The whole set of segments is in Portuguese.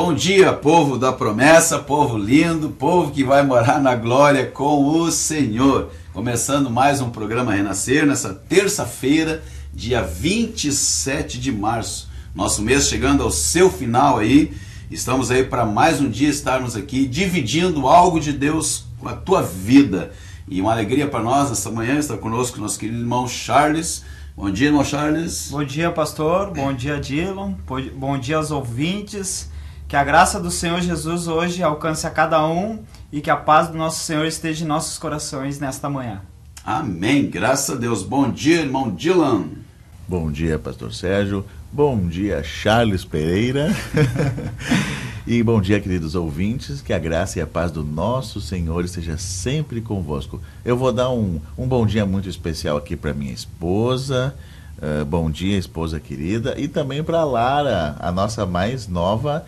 Bom dia, povo da promessa, povo lindo, povo que vai morar na glória com o Senhor. Começando mais um programa Renascer, nessa terça-feira, dia 27 de março. Nosso mês chegando ao seu final aí. Estamos aí para mais um dia estarmos aqui dividindo algo de Deus com a tua vida. E uma alegria para nós nesta manhã estar conosco nosso querido irmão Charles. Bom dia, irmão Charles. Bom dia, pastor. Bom dia, Dylan. Bom dia aos ouvintes. Que a graça do Senhor Jesus hoje alcance a cada um e que a paz do nosso Senhor esteja em nossos corações nesta manhã. Amém. Graças a Deus. Bom dia, irmão Dylan. Bom dia, pastor Sérgio. Bom dia, Charles Pereira. E bom dia, queridos ouvintes. Que a graça e a paz do nosso Senhor esteja sempre convosco. Eu vou dar um bom dia muito especial aqui para minha esposa. Bom dia, esposa querida. E também para Lara, a nossa mais nova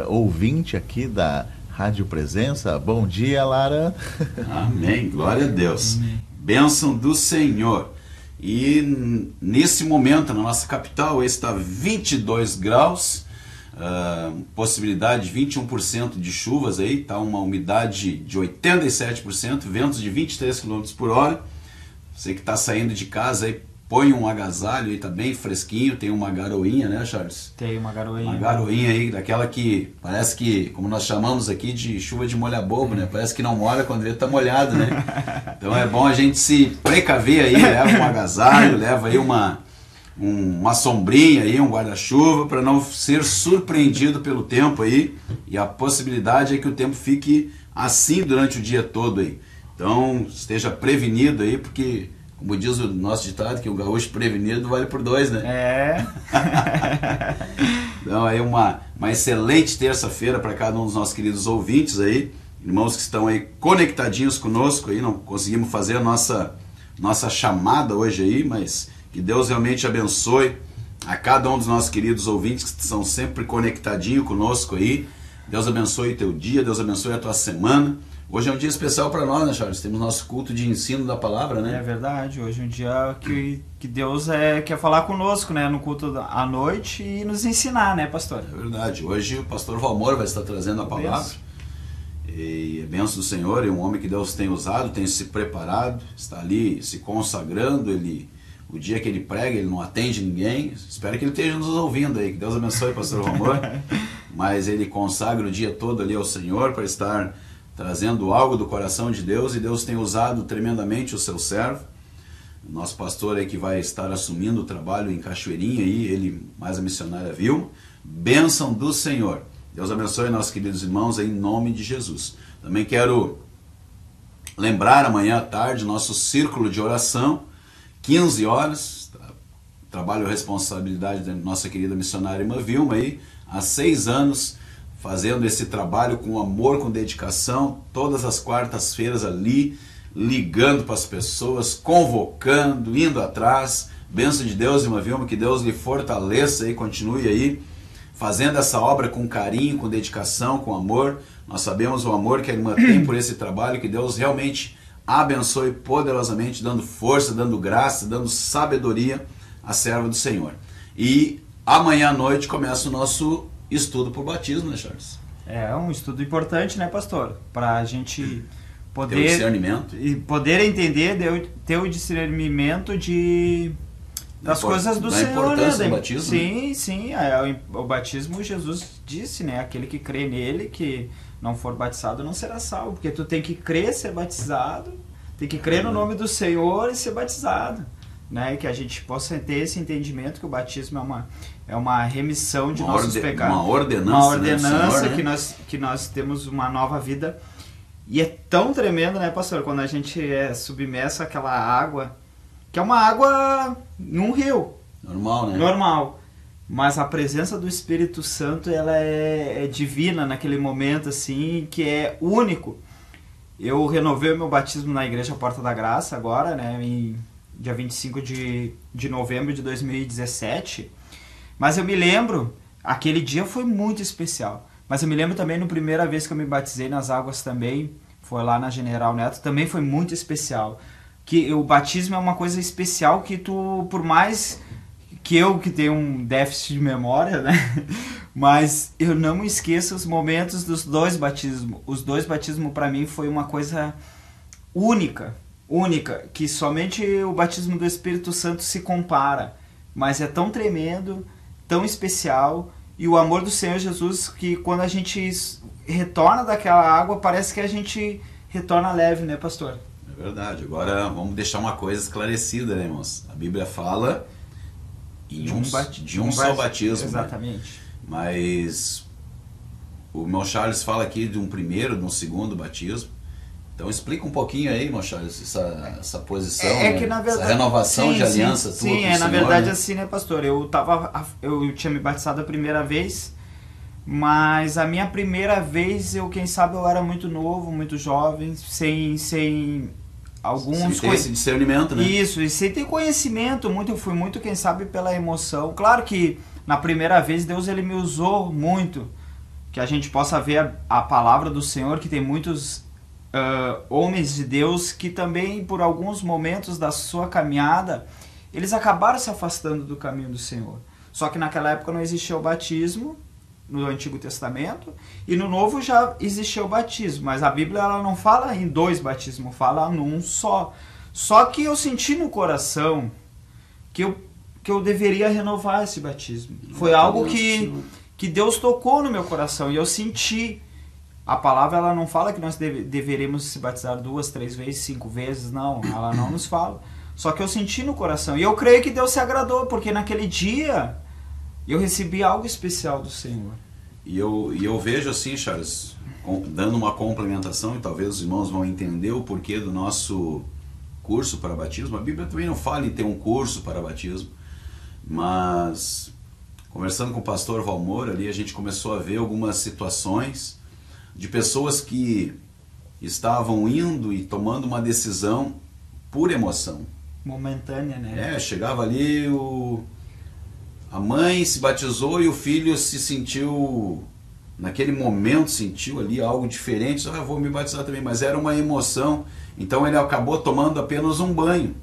ouvinte aqui da Rádio Presença. Bom dia, Lara. Amém. Glória a Deus. Amém. Bênção do Senhor. E nesse momento, na nossa capital, está 22 graus, possibilidade de 21% de chuvas aí, tá uma umidade de 87%, ventos de 23 km por hora. Você que está saindo de casa aí, põe um agasalho aí, tá bem fresquinho, tem uma garoinha, né, Charles? Tem uma garoinha. Uma garoinha aí, daquela que parece que, como nós chamamos aqui, de chuva de molha-bobo, né? Parece que não molha quando ele tá molhado, né? Então é bom a gente se precaver aí, leva um agasalho, leva aí uma sombrinha aí, um guarda-chuva, para não ser surpreendido pelo tempo aí. E a possibilidade é que o tempo fique assim durante o dia todo aí. Então esteja prevenido aí, porque... Como diz o nosso ditado, que o gaúcho prevenido vale por dois, né? É. Então aí uma excelente terça-feira para cada um dos nossos queridos ouvintes aí, irmãos que estão aí conectadinhos conosco aí, não conseguimos fazer a nossa chamada hoje aí, mas que Deus realmente abençoe a cada um dos nossos queridos ouvintes que estão sempre conectadinhos conosco aí. Deus abençoe o teu dia, Deus abençoe a tua semana. Hoje é um dia especial para nós, né, Charles? Temos nosso culto de ensino da palavra, né? É verdade. Hoje é um dia que Deus quer falar conosco, né? No culto à noite e nos ensinar, né, pastor? É verdade. Hoje o pastor Valmor vai estar trazendo a palavra. E é bênção do Senhor, é um homem que Deus tem usado, tem se preparado, está ali se consagrando. O dia que ele prega, ele não atende ninguém. Espero que ele esteja nos ouvindo aí. Que Deus abençoe o pastor Valmor. Mas ele consagra o dia todo ali ao Senhor para estar... trazendo algo do coração de Deus, e Deus tem usado tremendamente o seu servo, nosso pastor aí que vai estar assumindo o trabalho em Cachoeirinha, aí, ele mais a missionária Vilma. Bênção do Senhor. Deus abençoe nossos queridos irmãos em nome de Jesus. Também quero lembrar amanhã à tarde nosso círculo de oração, 15 horas, trabalho responsabilidade da nossa querida missionária irmã Vilma aí, há 6 anos, fazendo esse trabalho com amor, com dedicação, todas as quartas-feiras ali, ligando para as pessoas, convocando, indo atrás. Bênção de Deus, irmã Vilma, que Deus lhe fortaleça e continue aí, fazendo essa obra com carinho, com dedicação, com amor. Nós sabemos o amor que a irmã tem por esse trabalho, que Deus realmente abençoe poderosamente, dando força, dando graça, dando sabedoria à serva do Senhor. E amanhã à noite começa o nosso estudo por batismo, né, Charles? É um estudo importante, né, pastor? Para a gente poder... ter o discernimento. E poder entender, ter o discernimento das coisas do Senhor, né? Da importância do batismo. Sim, sim. O batismo, Jesus disse, né? Aquele que crê nele, que não for batizado, não será salvo. Porque tu tem que crer, ser batizado, tem que crer no nome do Senhor e ser batizado. Né, que a gente possa ter esse entendimento que o batismo é uma remissão de nossos pecados. Uma ordenança, uma ordenança, né, Senhor, que nós temos uma nova vida. E é tão tremendo, né, pastor, quando a gente é submerso àquela água, que é uma água num rio. Normal, né? Normal. Mas a presença do Espírito Santo, ela é divina naquele momento, assim, que é único. Eu renovei o meu batismo na Igreja Porta da Graça agora, né, dia 25 de novembro de 2017, mas eu me lembro, aquele dia foi muito especial, mas eu me lembro também na primeira vez que eu me batizei nas águas também, foi lá na General Neto, também foi muito especial, que o batismo é uma coisa especial que tu, por mais que eu que tenho um déficit de memória, né, Mas eu não me esqueço os momentos dos 2 batismos. Os 2 batismos para mim foi uma coisa única, que somente o batismo do Espírito Santo se compara. Mas é tão tremendo, tão especial, e o amor do Senhor Jesus, que quando a gente retorna daquela água, parece que a gente retorna leve, né, pastor? É verdade. Agora vamos deixar uma coisa esclarecida, né, irmãos? A Bíblia fala de um só batismo. Exatamente. Né? Mas o irmão Charles fala aqui de um primeiro, de um segundo batismo. Então explica um pouquinho aí, irmão Charles, essa posição, né? Que, na verdade, essa renovação de aliança tua com o Senhor. Na verdade, né? Assim, né, pastor? Eu tinha me batizado a primeira vez, mas a minha primeira vez, quem sabe, eu era muito novo, muito jovem, sem alguns... Sem ter esse discernimento, né? Isso, e sem ter conhecimento, eu fui muito, quem sabe, pela emoção. Claro que na primeira vez Deus ele me usou muito, que a gente possa ver a palavra do Senhor, que tem muitos homens de Deus que também por alguns momentos da sua caminhada eles acabaram se afastando do caminho do Senhor. Só que naquela época não existia o batismo no Antigo Testamento, e no Novo já existia o batismo, mas a Bíblia ela não fala em 2 batismos, fala num só. Só que eu senti no coração que eu deveria renovar esse batismo. Foi algo que Deus tocou no meu coração, e eu senti. A palavra ela não fala que nós deveremos se batizar 2, 3 vezes, 5 vezes, não, ela não nos fala. Só que eu senti no coração, e eu creio que Deus se agradou, porque naquele dia eu recebi algo especial do Senhor. E eu vejo assim, Charles, dando uma complementação, e talvez os irmãos vão entender o porquê do nosso curso para batismo. A Bíblia também não fala em ter um curso para batismo, mas conversando com o pastor Valmor ali, a gente começou a ver algumas situações de pessoas que estavam indo e tomando uma decisão por emoção. Momentânea, né? Chegava ali, a mãe se batizou e o filho se sentiu, naquele momento sentiu ali algo diferente, eu vou me batizar também, mas era uma emoção, então ele acabou tomando apenas um banho.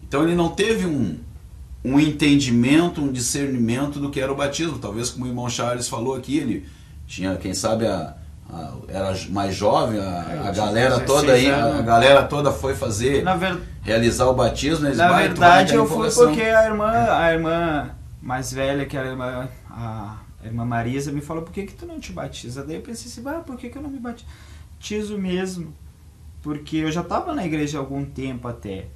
Então ele não teve um entendimento, um discernimento do que era o batismo. Talvez, como o irmão Charles falou aqui, ele tinha, quem sabe, era mais jovem, a galera toda aí, a galera toda foi realizar o batismo. Na verdade eu fui porque a irmã mais velha, que era a irmã Marisa, me falou: por que tu não te batiza? Daí eu pensei assim, por que eu não me batizo mesmo? Porque eu já estava na igreja há algum tempo até,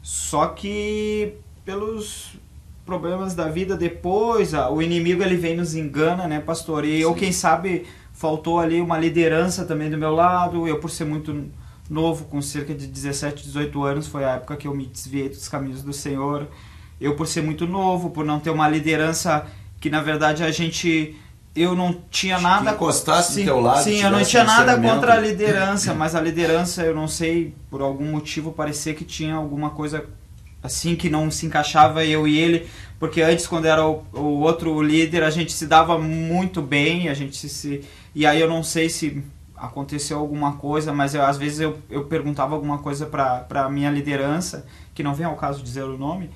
só que pelos problemas da vida depois, o inimigo ele vem nos engana, né, pastor? E eu, quem sabe, faltou ali uma liderança também do meu lado. Eu, por ser muito novo, com cerca de 17, 18 anos, foi a época que eu me desviei dos caminhos do Senhor. Eu, por ser muito novo, por não ter uma liderança que, na verdade, eu não tinha nada... Que encostasse do teu lado. Sim, eu não tinha nada contra a liderança, mas a liderança, eu não sei, por algum motivo, parecia que tinha alguma coisa assim que não se encaixava eu e ele, porque antes, quando era o outro líder, a gente se dava muito bem, e aí eu não sei se aconteceu alguma coisa, mas às vezes eu perguntava alguma coisa para a minha liderança, que não vem ao caso dizer o nome,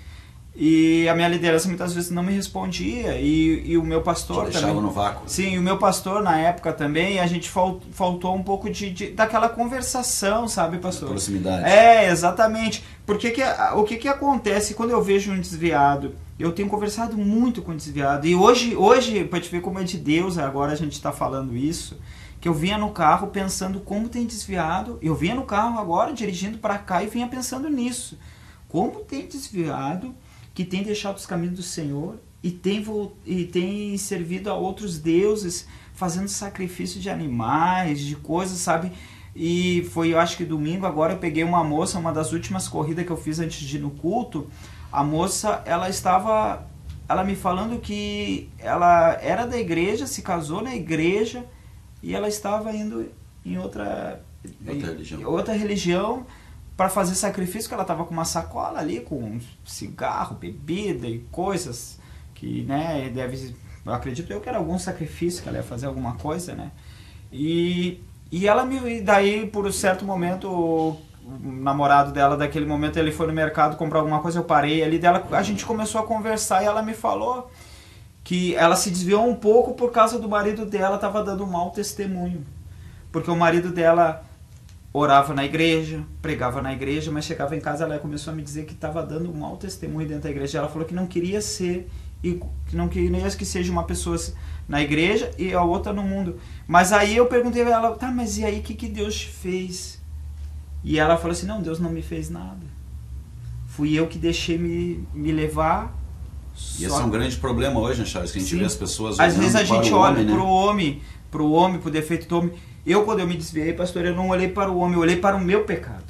e a minha liderança muitas vezes não me respondia, e o meu pastor também. Deixava no vácuo. Sim, o meu pastor na época também, a gente faltou um pouco daquela conversação, sabe, pastor? Proximidade. Exatamente. Porque o que acontece quando eu vejo um desviado? Eu tenho conversado muito com o desviado, e hoje para te ver como é de Deus, agora a gente está falando isso, que eu vinha no carro pensando como tem desviado, eu vinha no carro agora dirigindo para cá e vinha pensando nisso. Como tem desviado, que tem deixado os caminhos do Senhor e tem servido a outros deuses, fazendo sacrifício de animais, de coisas, sabe? E foi, eu acho que domingo, agora eu peguei uma moça, uma das últimas corridas que eu fiz antes de ir no culto, a moça, ela me falando que ela era da igreja, se casou na igreja, e ela estava indo em outra religião, para fazer sacrifício, que ela estava com uma sacola ali, com cigarro, bebida e coisas que, né, eu acredito eu que era algum sacrifício, que ela ia fazer alguma coisa, né, e daí, por um certo momento, o namorado dela, daquele momento, ele foi no mercado comprar alguma coisa, eu parei ali dela, a gente começou a conversar, e ela me falou que ela se desviou um pouco por causa do marido dela estava dando um mau testemunho. Porque o marido dela orava na igreja, pregava na igreja, mas chegava em casa ela começou a me dizer que estava dando um mau testemunho dentro da igreja. Ela falou que não queria ser, e que não queria que seja uma pessoa na igreja e a outra no mundo. Mas aí eu perguntei a ela, tá, mas e aí o que Deus te fez? E ela falou assim, não, Deus não me fez nada. Fui eu que deixei me levar. E esse é um grande problema hoje, né, Charles? Que a gente vê as pessoas às vezes a gente olha homem, para o homem, para o defeito do homem. Eu, quando eu me desviei, pastor, eu não olhei para o homem, eu olhei para o meu pecado.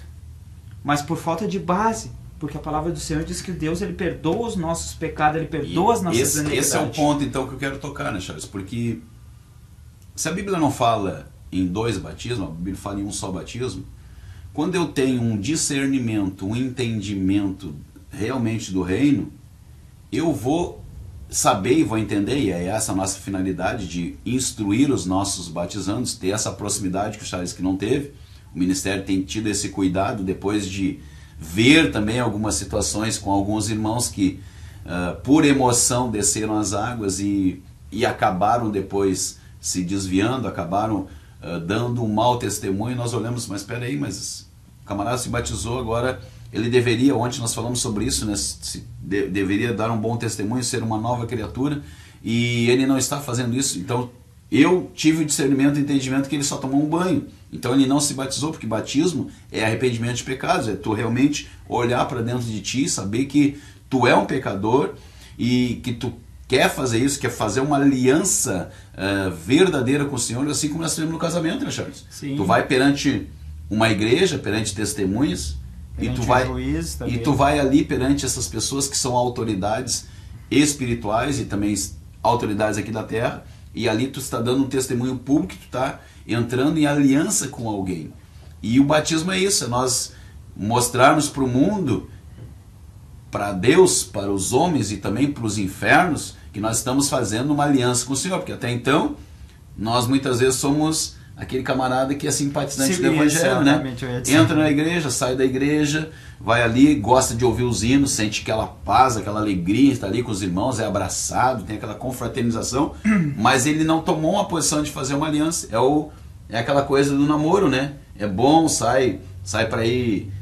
Mas por falta de base, porque a palavra do Senhor diz que Deus, ele perdoa os nossos pecados, ele perdoa as nossas iniquidades. Esse é o ponto, então, que eu quero tocar, né, Charles? Porque se a Bíblia não fala em 2 batismos, a Bíblia fala em um só batismo, quando eu tenho um discernimento, um entendimento realmente do reino, eu vou saber e vou entender, e é essa a nossa finalidade de instruir os nossos batizandos, ter essa proximidade que o Charles que não teve. O ministério tem tido esse cuidado depois de ver também algumas situações com alguns irmãos que por emoção desceram as águas e acabaram depois se desviando, acabaram dando um mau testemunho. Nós olhamos, mas espera aí, mas o camarada se batizou, agora ele deveria, ontem nós falamos sobre isso, né, deveria dar um bom testemunho, ser uma nova criatura, e ele não está fazendo isso. Então eu tive o discernimento e entendimento que ele só tomou um banho, então ele não se batizou, porque batismo é arrependimento de pecados, é tu realmente olhar para dentro de ti, saber que tu é um pecador e que tu quer fazer isso, quer fazer uma aliança verdadeira com o Senhor, assim como nós temos no casamento, né, Charles? Sim. Tu vai perante uma igreja, perante testemunhas, e tu vai ali perante essas pessoas que são autoridades espirituais e também autoridades aqui da terra, e ali tu está dando um testemunho público, tu está entrando em aliança com alguém. E o batismo é isso, é nós mostrarmos para o mundo, para Deus, para os homens e também para os infernos, que nós estamos fazendo uma aliança com o Senhor, porque até então nós muitas vezes somos aquele camarada que é simpatizante do evangelho, né? Entra na igreja, sai da igreja, vai ali, gosta de ouvir os hinos, sente aquela paz, aquela alegria, está ali com os irmãos, é abraçado, tem aquela confraternização, mas ele não tomou uma posição de fazer uma aliança. É aquela coisa do namoro, né? É bom, sai para ir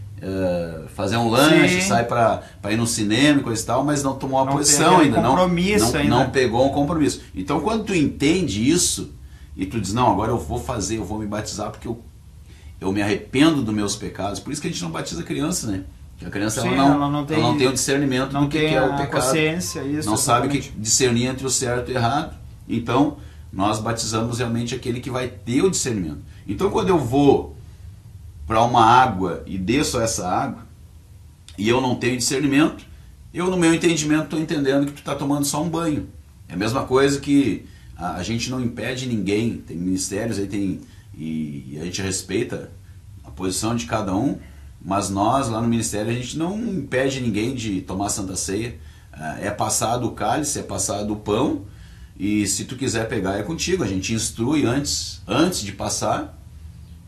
fazer um lanche, sai para ir no cinema e coisa e tal, mas não tomou uma posição ainda, não pegou um compromisso. Então quando tu entende isso, e tu diz, não, agora eu vou fazer, eu vou me batizar porque eu me arrependo dos meus pecados. Por isso que a gente não batiza criança, né? Porque a criança ela não tem o discernimento do que é o pecado. Consciência, isso, não sabe que discernir entre o certo e o errado. Então, nós batizamos realmente aquele que vai ter o discernimento. Então, quando eu vou para uma água e desço essa água, e eu não tenho discernimento, eu no meu entendimento estou entendendo que tu está tomando só um banho. É a mesma coisa que a gente não impede ninguém, tem ministérios aí, e a gente respeita a posição de cada um, mas nós lá no ministério a gente não impede ninguém de tomar Santa Ceia. É passado o cálice, é passado o pão, e se tu quiser pegar é contigo. A gente instrui antes de passar,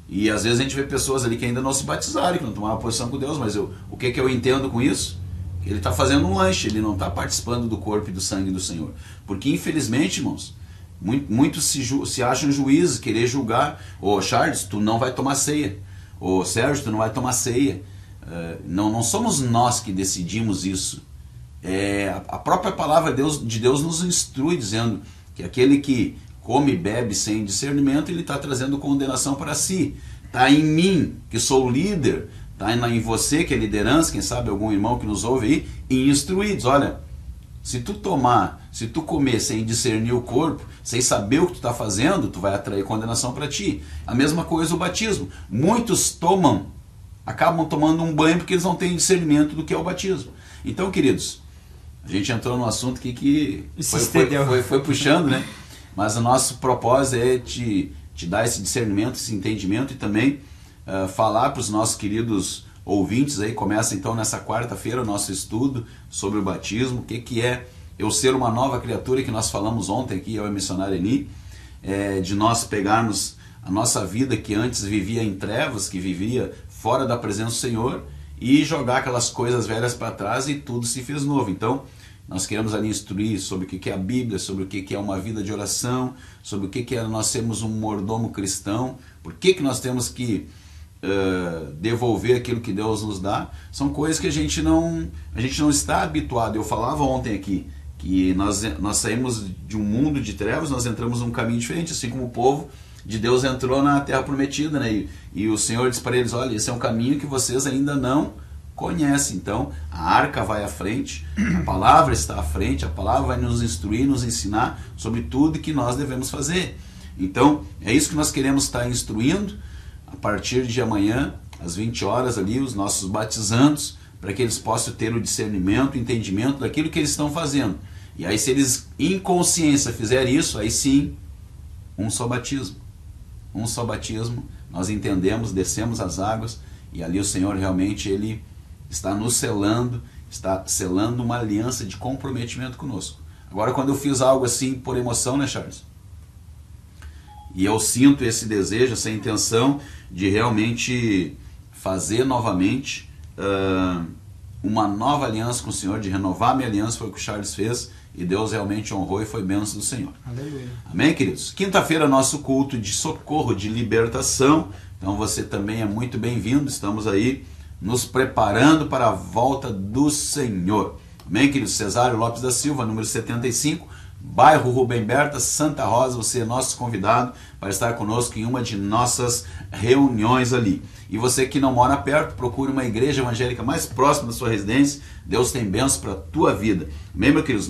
e às vezes a gente vê pessoas ali que ainda não se batizaram, que não tomaram posição com Deus, mas o que eu entendo com isso? Ele está fazendo um lanche, ele não está participando do corpo e do sangue do Senhor. Porque infelizmente, irmãos, muitos se acham juízes, querer julgar. Ô Charles, tu não vai tomar ceia. Ô Sérgio, tu não vai tomar ceia. Não somos nós que decidimos isso. A própria palavra de Deus nos instrui, dizendo que aquele que come e bebe sem discernimento, ele está trazendo condenação para si. Está em mim, que sou o líder, está em você, que é liderança, quem sabe algum irmão que nos ouve aí, e instruir, diz, olha, se tu comer sem discernir o corpo, sem saber o que tu está fazendo, tu vai atrair condenação para ti. A mesma coisa o batismo. Muitos acabam tomando um banho porque eles não têm discernimento do que é o batismo. Então, queridos, a gente entrou num assunto aqui que foi puxando, né? Mas o nosso propósito é te dar esse discernimento, esse entendimento e também falar para os nossos queridos ouvintes aí. Começa então nessa quarta-feira o nosso estudo sobre o batismo, o que é eu ser uma nova criatura, que nós falamos ontem aqui, eu e a missionária Eni, de nós pegarmos a nossa vida que antes vivia em trevas, que vivia fora da presença do Senhor, e jogar aquelas coisas velhas para trás e tudo se fez novo. Então, Nós queremos ali instruir sobre o que é a Bíblia, sobre o que é uma vida de oração, sobre o que é nós sermos um mordomo cristão, por que nós temos que devolver aquilo que Deus nos dá. São coisas que a gente não está habituado. Eu falava ontem aqui que nós saímos de um mundo de trevas, nós entramos num caminho diferente, assim como o povo de Deus entrou na Terra Prometida, né? E o Senhor disse para eles: olha, esse é um caminho que vocês ainda não conhecem. Então a arca vai à frente, a palavra está à frente, a palavra vai nos instruir, nos ensinar sobre tudo que nós devemos fazer. Então é isso que nós queremos estar instruindo a partir de amanhã, às 20 horas ali, os nossos batizandos, para que eles possam ter o discernimento, o entendimento daquilo que eles estão fazendo. E aí, se eles em consciência fizerem isso, aí sim, um só batismo. Um só batismo, nós entendemos, descemos as águas, e ali o Senhor realmente Ele está nos selando, está selando uma aliança de comprometimento conosco. Agora, quando eu fiz algo assim por emoção, né, Charles? E eu sinto esse desejo, essa intenção de realmente fazer novamente uma nova aliança com o Senhor, de renovar minha aliança, foi o que o Charles fez, e Deus realmente honrou e foi bênção do Senhor. Aleluia. Amém, queridos? Quinta-feira, nosso culto de socorro, de libertação. Então você também é muito bem-vindo. Estamos aí nos preparando para a volta do Senhor. Amém, queridos? Cesário Lopes da Silva, número 75, bairro Rubem Berta, Santa Rosa. Você é nosso convidado para estar conosco em uma de nossas reuniões ali. E você que não mora perto, procure uma igreja evangélica mais próxima da sua residência. Deus tem bênçãos para a tua vida. Amém, meus queridos?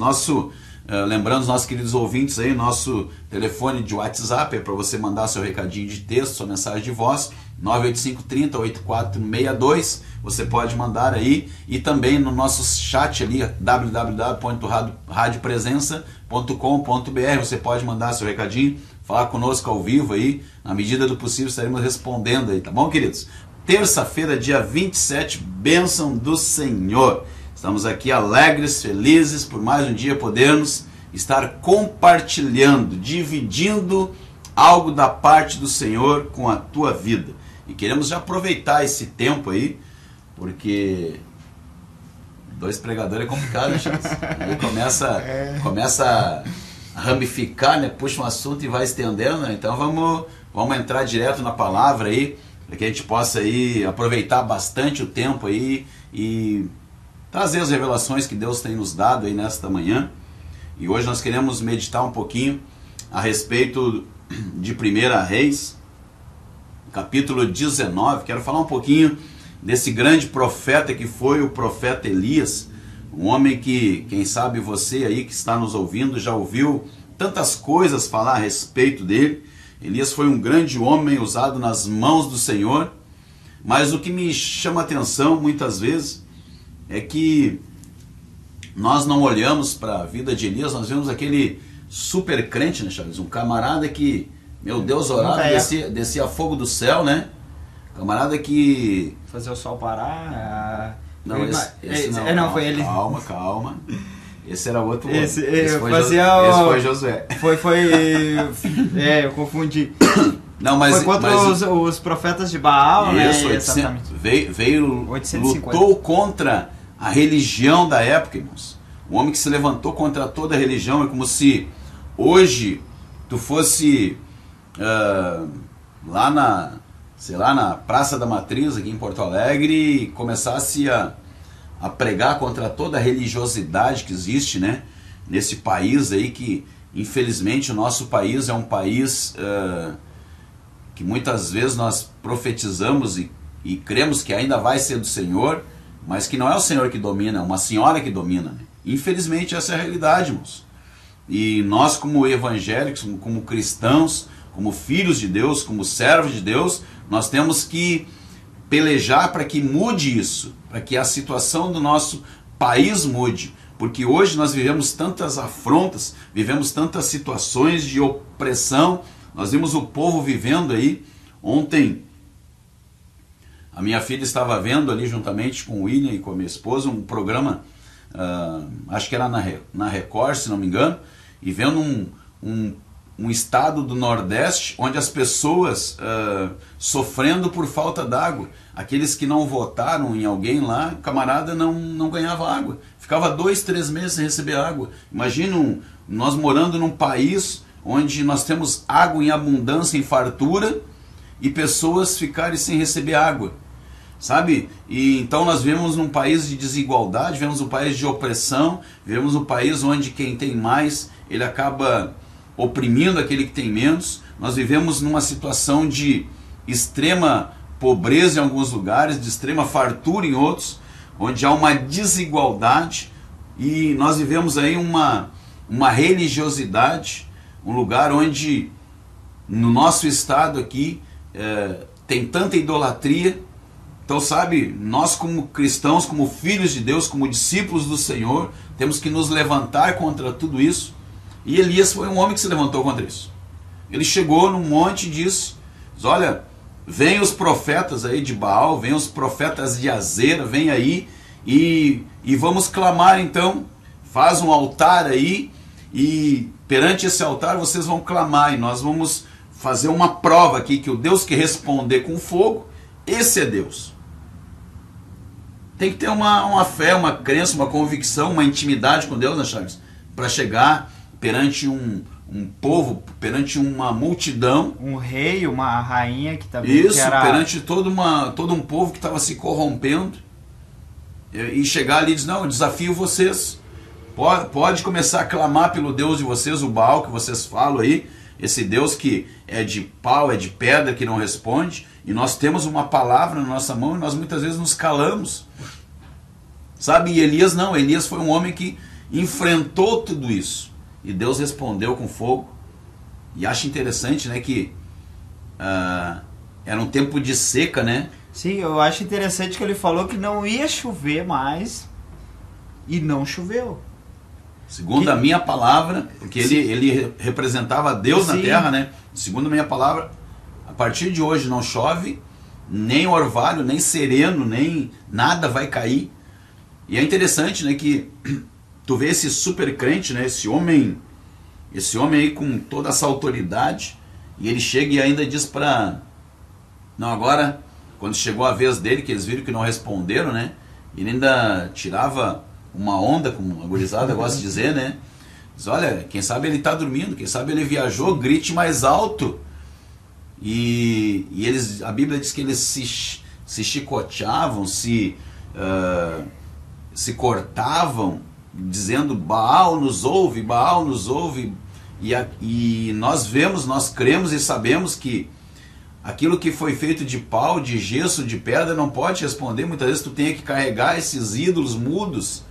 Lembrando os nossos queridos ouvintes aí, nosso telefone de WhatsApp é para você mandar seu recadinho de texto, sua mensagem de voz, 985-30-8462, você pode mandar aí, e também no nosso chat ali, www.radiopresença.com.br, você pode mandar seu recadinho, falar conosco ao vivo aí, na medida do possível estaremos respondendo aí, tá bom, queridos? Terça-feira, dia 27, bênção do Senhor. Estamos aqui alegres, felizes, por mais um dia podermos estar compartilhando, dividindo algo da parte do Senhor com a tua vida. E queremos já aproveitar esse tempo aí, porque 2 pregadores é complicado, né, Charles? Aí começa a ramificar, né? Puxa um assunto e vai estendendo, né? Então vamos entrar direto na palavra aí, para que a gente possa aí aproveitar bastante o tempo aí e trazer as revelações que Deus tem nos dado aí nesta manhã. E hoje nós queremos meditar um pouquinho a respeito de 1 Reis, capítulo 19. Quero falar um pouquinho desse grande profeta que foi o profeta Elias, um homem que, quem sabe você aí que está nos ouvindo, já ouviu tantas coisas falar a respeito dele. Elias foi um grande homem usado nas mãos do Senhor, mas o que me chama a atenção muitas vezes é que nós não olhamos para a vida de Elias, nós vemos aquele super crente, né, Charles? Um camarada que, meu Deus, orava, descia fogo do céu, né? Camarada que... Fazer o sol parar... Não, esse não. Não, foi ele. Calma. Esse era outro homem. Esse foi Josué. Eu confundi. Não, mas, foi contra os profetas de Baal, isso, né? Exatamente. Lutou contra a religião da época, irmãos. Um homem que se levantou contra toda a religião. É como se hoje tu fosse lá na Praça da Matriz, aqui em Porto Alegre, e começasse a pregar contra toda a religiosidade que existe, né, nesse país aí, que infelizmente o nosso país é um país que muitas vezes nós profetizamos e cremos que ainda vai ser do Senhor, mas que não é o Senhor que domina, é uma senhora que domina, né? Infelizmente essa é a realidade, irmãos. E nós, como evangélicos, como cristãos, como filhos de Deus, como servos de Deus, nós temos que pelejar para que mude isso, para que a situação do nosso país mude, porque hoje nós vivemos tantas afrontas, vivemos tantas situações de opressão. Nós vimos o povo vivendo aí. Ontem a minha filha estava vendo ali juntamente com o William e com a minha esposa um programa, acho que era na Record, se não me engano, e vendo um um estado do Nordeste onde as pessoas sofrendo por falta d'água. Aqueles que não votaram em alguém lá, camarada não ganhava água. Ficava 2, 3 meses sem receber água. Imagina nós morando num país onde nós temos água em abundância, em fartura, e pessoas ficarem sem receber água. Sabe? E então nós vivemos num país de desigualdade, vivemos um país de opressão, vivemos um país onde quem tem mais, ele acaba oprimindo aquele que tem menos. Nós vivemos numa situação de extrema pobreza em alguns lugares, de extrema fartura em outros, onde há uma desigualdade, e nós vivemos aí uma religiosidade, um lugar onde no nosso estado aqui tem tanta idolatria. Então, sabe, nós como cristãos, como filhos de Deus, como discípulos do Senhor, temos que nos levantar contra tudo isso. E Elias foi um homem que se levantou contra isso. Ele chegou num monte e disse, olha, vem os profetas aí de Baal, vem os profetas de Azera, vem aí e vamos clamar então. Faz um altar aí e perante esse altar vocês vão clamar, e nós vamos fazer uma prova aqui que o Deus que responder com fogo, esse é Deus. Tem que ter uma fé, uma crença, uma convicção, uma intimidade com Deus, né, Charles? Para chegar perante um povo, perante uma multidão. Um rei, uma rainha que também isso, era... perante todo um povo que estava se corrompendo. E chegar ali e dizer, não, eu desafio vocês. Pode começar a clamar pelo Deus de vocês, o Baal que vocês falam aí. Esse Deus que é de pau, é de pedra, que não responde. E nós temos uma palavra na nossa mão e nós muitas vezes nos calamos. Sabe? E Elias não. Elias foi um homem que enfrentou tudo isso. E Deus respondeu com fogo. E acho interessante, né, que era um tempo de seca, né? Sim, eu acho interessante que ele falou que não ia chover mais. E não choveu. Segundo a minha palavra, porque ele representava Deus na terra, né? Segundo a minha palavra, a partir de hoje não chove, nem orvalho, nem sereno, nem nada vai cair. E é interessante, né, que tu vê esse super crente, né, esse homem aí com toda essa autoridade, e ele chega e ainda diz para... Não, agora, quando chegou a vez dele, que eles viram que não responderam, né, ele ainda tirava uma onda, como a gurizada gosta de dizer, né? Diz, olha, quem sabe ele está dormindo, quem sabe ele viajou, grite mais alto. E eles, a Bíblia diz que eles se chicoteavam, se cortavam, dizendo, Baal nos ouve, Baal nos ouve. E nós vemos, nós cremos e sabemos que aquilo que foi feito de pau, de gesso, de pedra, não pode responder. Muitas vezes tu tem que carregar esses ídolos mudos.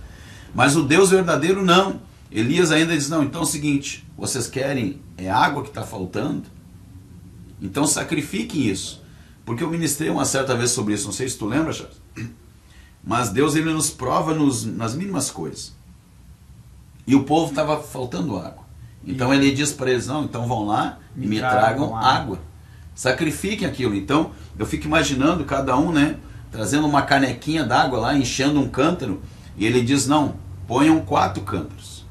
Mas o Deus verdadeiro não. Elias ainda diz, não, então é o seguinte, vocês querem, é água que está faltando? Então sacrifiquem isso. Porque eu ministrei uma certa vez sobre isso, não sei se tu lembra, Charles. Mas Deus, ele nos prova nas mínimas coisas. E o povo estava faltando água. Então ele diz para eles, não, então vão lá e me tragam água. Sacrifiquem aquilo. Então eu fico imaginando cada um, né, trazendo uma canequinha d'água lá, enchendo um cântaro. E ele diz, não, ponham 4 cântaros.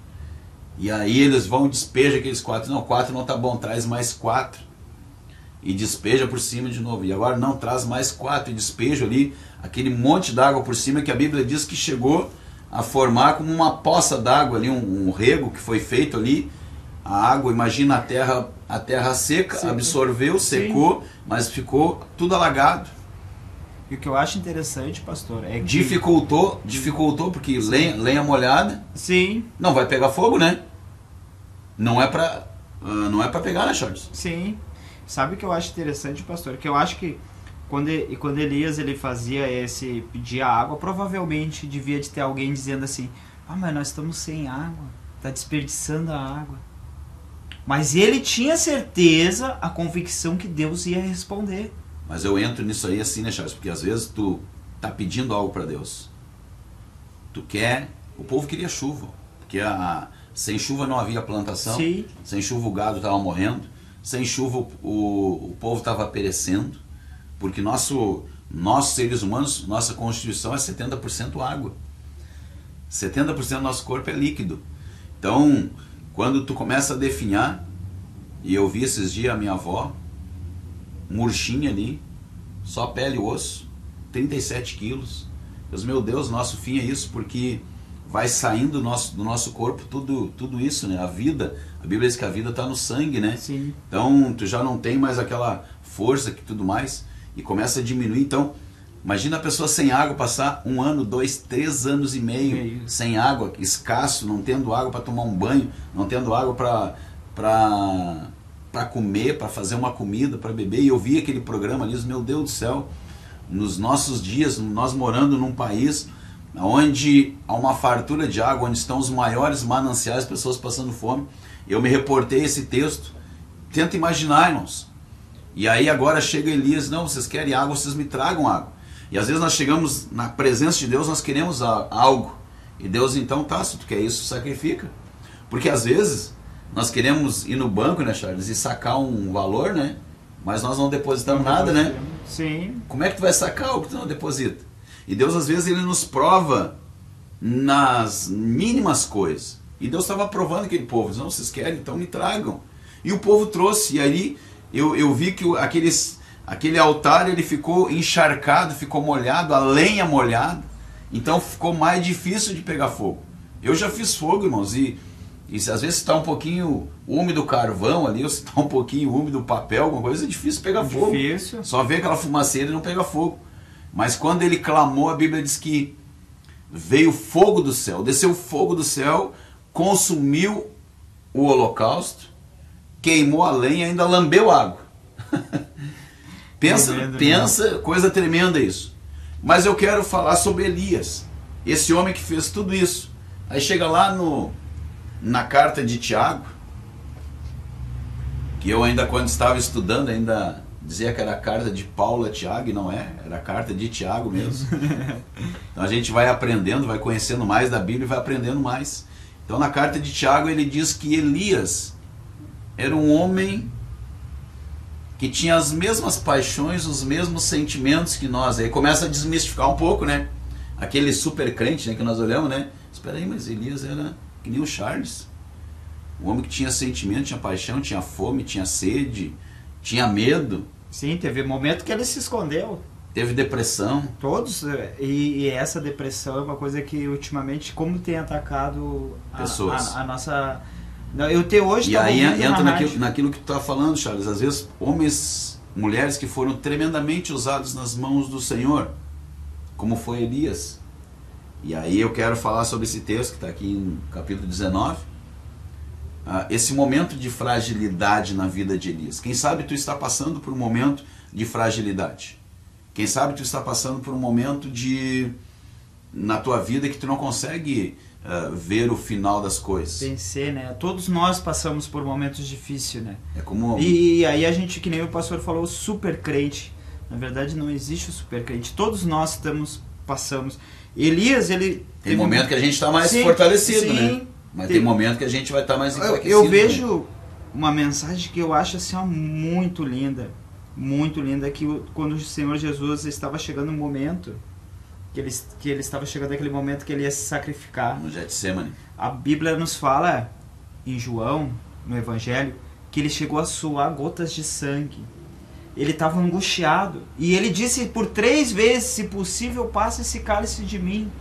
E aí eles vão e despejam aqueles 4. Não, 4 não tá bom, traz mais 4. E despeja por cima de novo. E agora não, traz mais 4 e despeja ali aquele monte d'água por cima, que a Bíblia diz que chegou a formar como uma poça d'água ali, um rego que foi feito ali. A água, imagina a terra seca, absorveu, secou, mas ficou tudo alagado. E o que eu acho interessante, pastor, é que... Dificultou porque lenha molhada. Sim. Não vai pegar fogo, né? Não é pra pegar, né, Charles? Sim. Sabe o que eu acho interessante, pastor? Que eu acho que quando Elias ele pedia água, provavelmente devia de ter alguém dizendo assim, mas nós estamos sem água, tá desperdiçando a água. Mas ele tinha certeza, a convicção que Deus ia responder. Mas eu entro nisso aí assim, né, Charles? Porque às vezes tu tá pedindo algo para Deus. Tu quer... O povo queria chuva. Porque sem chuva não havia plantação. Sim. Sem chuva o gado estava morrendo. Sem chuva o povo estava perecendo. Porque nós seres humanos, nossa constituição é 70% água. 70% do nosso corpo é líquido. Então, quando tu começa a definhar... E eu vi esses dias a minha avó, murchinha ali, só pele e osso, 37 quilos. Meu Deus, nosso fim é isso, porque vai saindo do nosso corpo tudo isso, né? A vida, a Bíblia diz que a vida está no sangue, né? Sim. Então tu já não tem mais aquela força que tudo mais, e começa a diminuir. Então imagina a pessoa sem água passar 1 ano, 2, 3 anos e meio sem água, escasso, não tendo água para tomar um banho, não tendo água para comer, para fazer uma comida, para beber. E eu vi aquele programa ali, meu Deus do céu, nos nossos dias, nós morando num país onde há uma fartura de água, onde estão os maiores mananciais, pessoas passando fome. Eu me reportei esse texto. Tenta imaginar, irmãos. E aí agora chega Elias, não, vocês querem água, vocês me tragam água. E às vezes nós chegamos na presença de Deus, nós queremos algo. E Deus então, tá, se tu quer isso, sacrifica. Porque às vezes nós queremos ir no banco, né, Charles, e sacar um valor, né? Mas nós não depositamos nada, né? Sim. Como é que tu vai sacar o que tu não deposita? E Deus às vezes ele nos prova nas mínimas coisas. E Deus estava provando aquele povo. Diz, não, vocês querem, então me tragam. E o povo trouxe. E aí eu vi que aquele altar ele ficou encharcado, ficou molhado, a lenha molhada. Então ficou mais difícil de pegar fogo. Eu já fiz fogo, irmãos, e às vezes está um pouquinho úmido o carvão ali, ou se está um pouquinho úmido o papel, alguma coisa, é difícil pegar fogo. Difícil. Só vê aquela fumaceira e não pega fogo. Mas quando ele clamou, a Bíblia diz que veio fogo do céu, desceu fogo do céu, consumiu o holocausto, queimou a lenha e ainda lambeu água. pensa, coisa tremenda isso. Mas eu quero falar sobre Elias, esse homem que fez tudo isso. Aí chega lá na carta de Tiago, que eu ainda quando estava estudando, ainda dizia que era a carta de Paulo a Tiago, e não é, era a carta de Tiago mesmo. Então a gente vai aprendendo, vai conhecendo mais da Bíblia e vai aprendendo mais. Então na carta de Tiago ele diz que Elias era um homem que tinha as mesmas paixões, os mesmos sentimentos que nós. Aí começa a desmistificar um pouco, né? Aquele super crente, né, que nós olhamos, né? Espera aí, mas Elias era que nem o Charles. Um homem que tinha sentimento, tinha paixão, tinha fome, tinha sede, tinha medo. Sim, teve momento que ele se escondeu. Teve depressão. Todos, e essa depressão é uma coisa que ultimamente, como tem atacado pessoas. A nossa... Eu tenho hoje... E aí entra naquilo que tu está falando, Charles. Às vezes, homens, mulheres que foram tremendamente usados nas mãos do Senhor, como foi Elias. E aí eu quero falar sobre esse texto que está aqui em capítulo 19. Esse momento de fragilidade na vida de Elias. Quem sabe tu está passando por um momento de fragilidade. Quem sabe tu está passando por um momento na tua vida que tu não consegue ver o final das coisas. Vencer, né? Todos nós passamos por momentos difíceis, né? É como... E aí a gente, que nem o pastor falou, super crente. Na verdade não existe o super crente. Todos nós passamos. Elias, ele... Tem momento que a gente está mais fortalecido, né? Mas tem momento que a gente vai estar mais enfraquecido. Eu vejo uma mensagem que eu acho assim, muito linda, que quando o Senhor Jesus estava chegando no momento, que ele estava chegando naquele momento que ele ia se sacrificar. No Getsemane. A Bíblia nos fala, em João, no Evangelho, que ele chegou a suar gotas de sangue. Ele estava angustiado. E ele disse por 3 vezes, se possível, passe esse cálice de mim.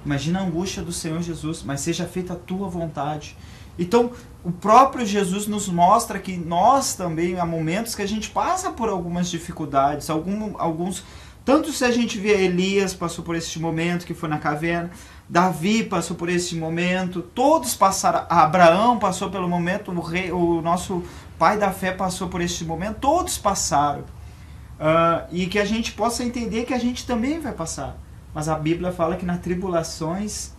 Imagina a angústia do Senhor Jesus, mas seja feita a tua vontade. Então, o próprio Jesus nos mostra que nós também, há momentos que a gente passa por algumas dificuldades, alguns, tanto se a gente vê Elias passou por esse momento, que foi na caverna, Davi passou por esse momento, todos passaram, Abraão passou pelo momento, o nosso pai da fé passou por esse momento, todos passaram. E que a gente possa entender que a gente também vai passar. Mas a Bíblia fala que nas tribulações,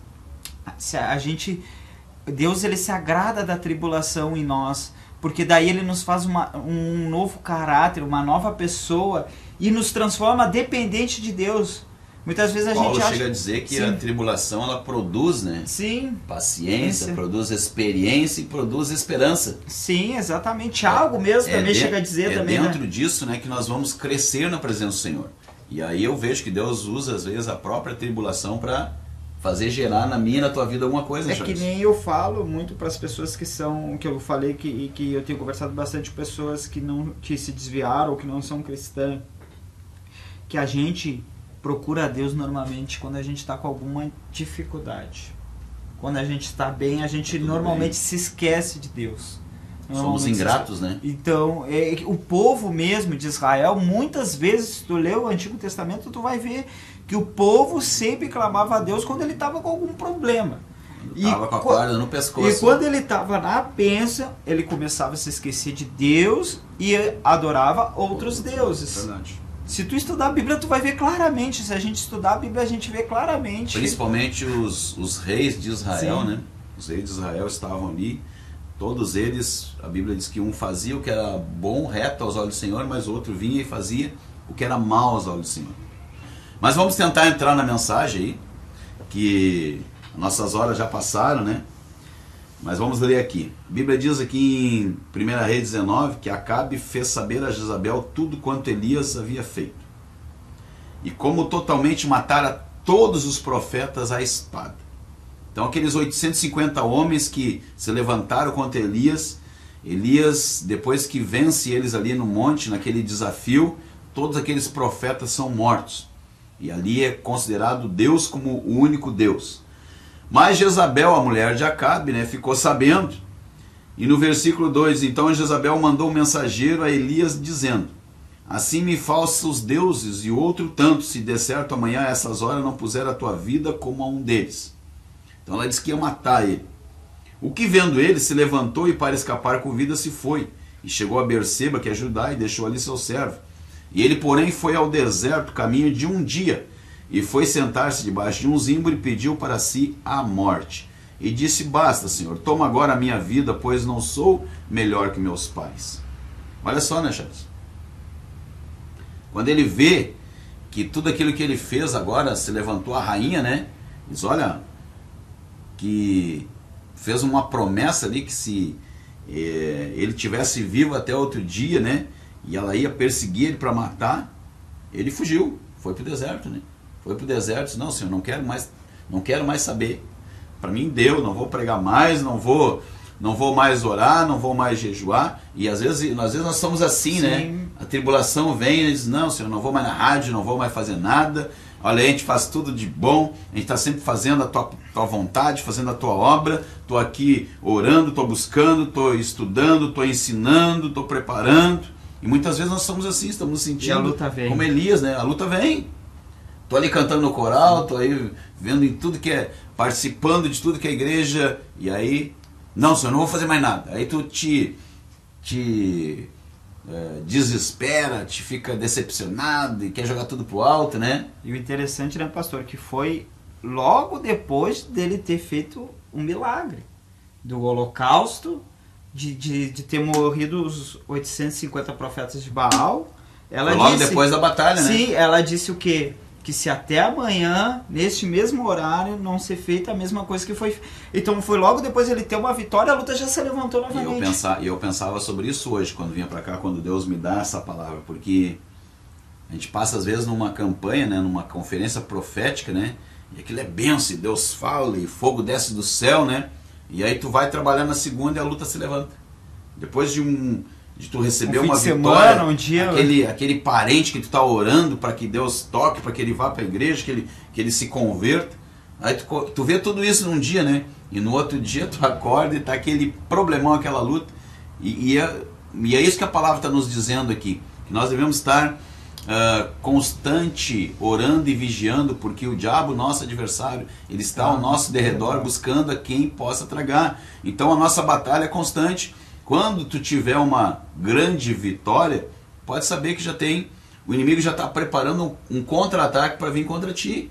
Deus ele se agrada da tribulação em nós, porque daí ele nos faz um novo caráter, uma nova pessoa, e nos transforma dependente de Deus. Muitas vezes Paulo chega a dizer que a tribulação ela produz, né? Sim. Paciência, produz experiência e produz esperança. Sim, exatamente. Tiago mesmo também chega a dizer também. É dentro disso, né, que nós vamos crescer na presença do Senhor. E aí eu vejo que Deus usa às vezes a própria tribulação para fazer gerar na minha e na tua vida alguma coisa, É Charles. que nem eu falo muito para as pessoas que eu falei que eu tenho conversado bastante com pessoas que se desviaram ou que não são cristãs, que a gente procura a Deus normalmente quando a gente está com alguma dificuldade. Quando a gente está bem, a gente normalmente se esquece de Deus. Somos ingratos, né? Então, o povo mesmo de Israel, muitas vezes, se tu lê o Antigo Testamento, tu vai ver que o povo sempre clamava a Deus quando ele estava com algum problema. Estava com a corda no pescoço. E quando ele estava na bênção, ele começava a se esquecer de Deus e adorava outros deuses. Verdade. Se tu estudar a Bíblia, tu vai ver claramente. Se a gente estudar a Bíblia, a gente vê claramente. Principalmente os reis de Israel, Sim. né? Os reis de Israel estavam ali. Todos eles, a Bíblia diz que um fazia o que era bom, reto aos olhos do Senhor, mas o outro vinha e fazia o que era mal aos olhos do Senhor. Mas vamos tentar entrar na mensagem aí, que nossas horas já passaram, né? Mas vamos ler aqui. A Bíblia diz aqui em 1 Reis 19 que Acabe fez saber a Jezabel tudo quanto Elias havia feito. E como totalmente matara todos os profetas à espada. Então aqueles 850 homens que se levantaram contra Elias, depois que vence eles ali no monte, naquele desafio, todos aqueles profetas são mortos. E ali é considerado Deus como o único Deus. Mas Jezabel, a mulher de Acabe, né, ficou sabendo. E no versículo 2, então Jezabel mandou um mensageiro a Elias dizendo: assim me falsa os deuses e outro tanto, se der certo amanhã a essas horas não puser a tua vida como a um deles. Então ela disse que ia matar ele. O que vendo ele se levantou e para escapar com vida se foi. E chegou a Berseba, que é Judá, e deixou ali seu servo. E ele, porém, foi ao deserto, caminho de um dia, e foi sentar-se debaixo de um zimbro e pediu para si a morte. E disse: basta, Senhor, toma agora a minha vida, pois não sou melhor que meus pais. Olha só, né, Charles? Quando ele vê que tudo aquilo que ele fez agora, se levantou a rainha, né? Diz: olha, que fez uma promessa ali que se ele tivesse vivo até outro dia, né? E ela ia perseguir ele para matar, ele fugiu, foi para o deserto, né? Foi para o deserto, disse: não, Senhor, não quero mais saber. Para mim deu, não vou pregar mais, não vou mais orar, não vou mais jejuar. E às vezes nós estamos assim, sim, né? A tribulação vem e diz: não, Senhor, não vou mais na rádio, não vou mais fazer nada. Olha, a gente faz tudo de bom, a gente está sempre fazendo a tua vontade, fazendo a tua obra. Estou aqui orando, estou buscando, estou estudando, estou ensinando, estou preparando. E muitas vezes nós estamos assim, estamos nos sentindo e a luta vem. Como Elias, né? A luta vem. Estou ali cantando no coral, estou aí vendo em tudo que é, participando de tudo que é igreja, e aí, não, Senhor, não vou fazer mais nada. Aí tu te desespera, te fica decepcionado e quer jogar tudo pro alto, né? E o interessante, né, pastor, que foi logo depois dele ter feito um milagre do holocausto, de ter morrido os 850 profetas de Baal. Ela foi logo disse, depois da batalha, né? Sim, ela disse o quê? Que se até amanhã, neste mesmo horário, não ser feita a mesma coisa que foi. Então foi logo depois ele ter uma vitória, a luta já se levantou novamente. E eu pensava sobre isso hoje, quando vinha para cá, quando Deus me dá essa palavra, porque a gente passa às vezes numa campanha, né, numa conferência profética, né, e aquilo é benção, e Deus fala, e fogo desce do céu, né, e aí tu vai trabalhar na segunda e a luta se levanta. Depois de tu receber uma vitória, um dia, aquele parente que tu tá orando para que Deus toque, para que ele vá para a igreja, que ele se converta, aí tu vê tudo isso num dia, né? E no outro dia tu acorda e tá aquele problemão, aquela luta. E é isso que a palavra está nos dizendo aqui, que nós devemos estar constante orando e vigiando, porque o diabo, nosso adversário, ele está ao nosso derredor buscando a quem possa tragar. Então a nossa batalha é constante. Quando tu tiver uma grande vitória, pode saber que o inimigo já está preparando um contra-ataque para vir contra ti.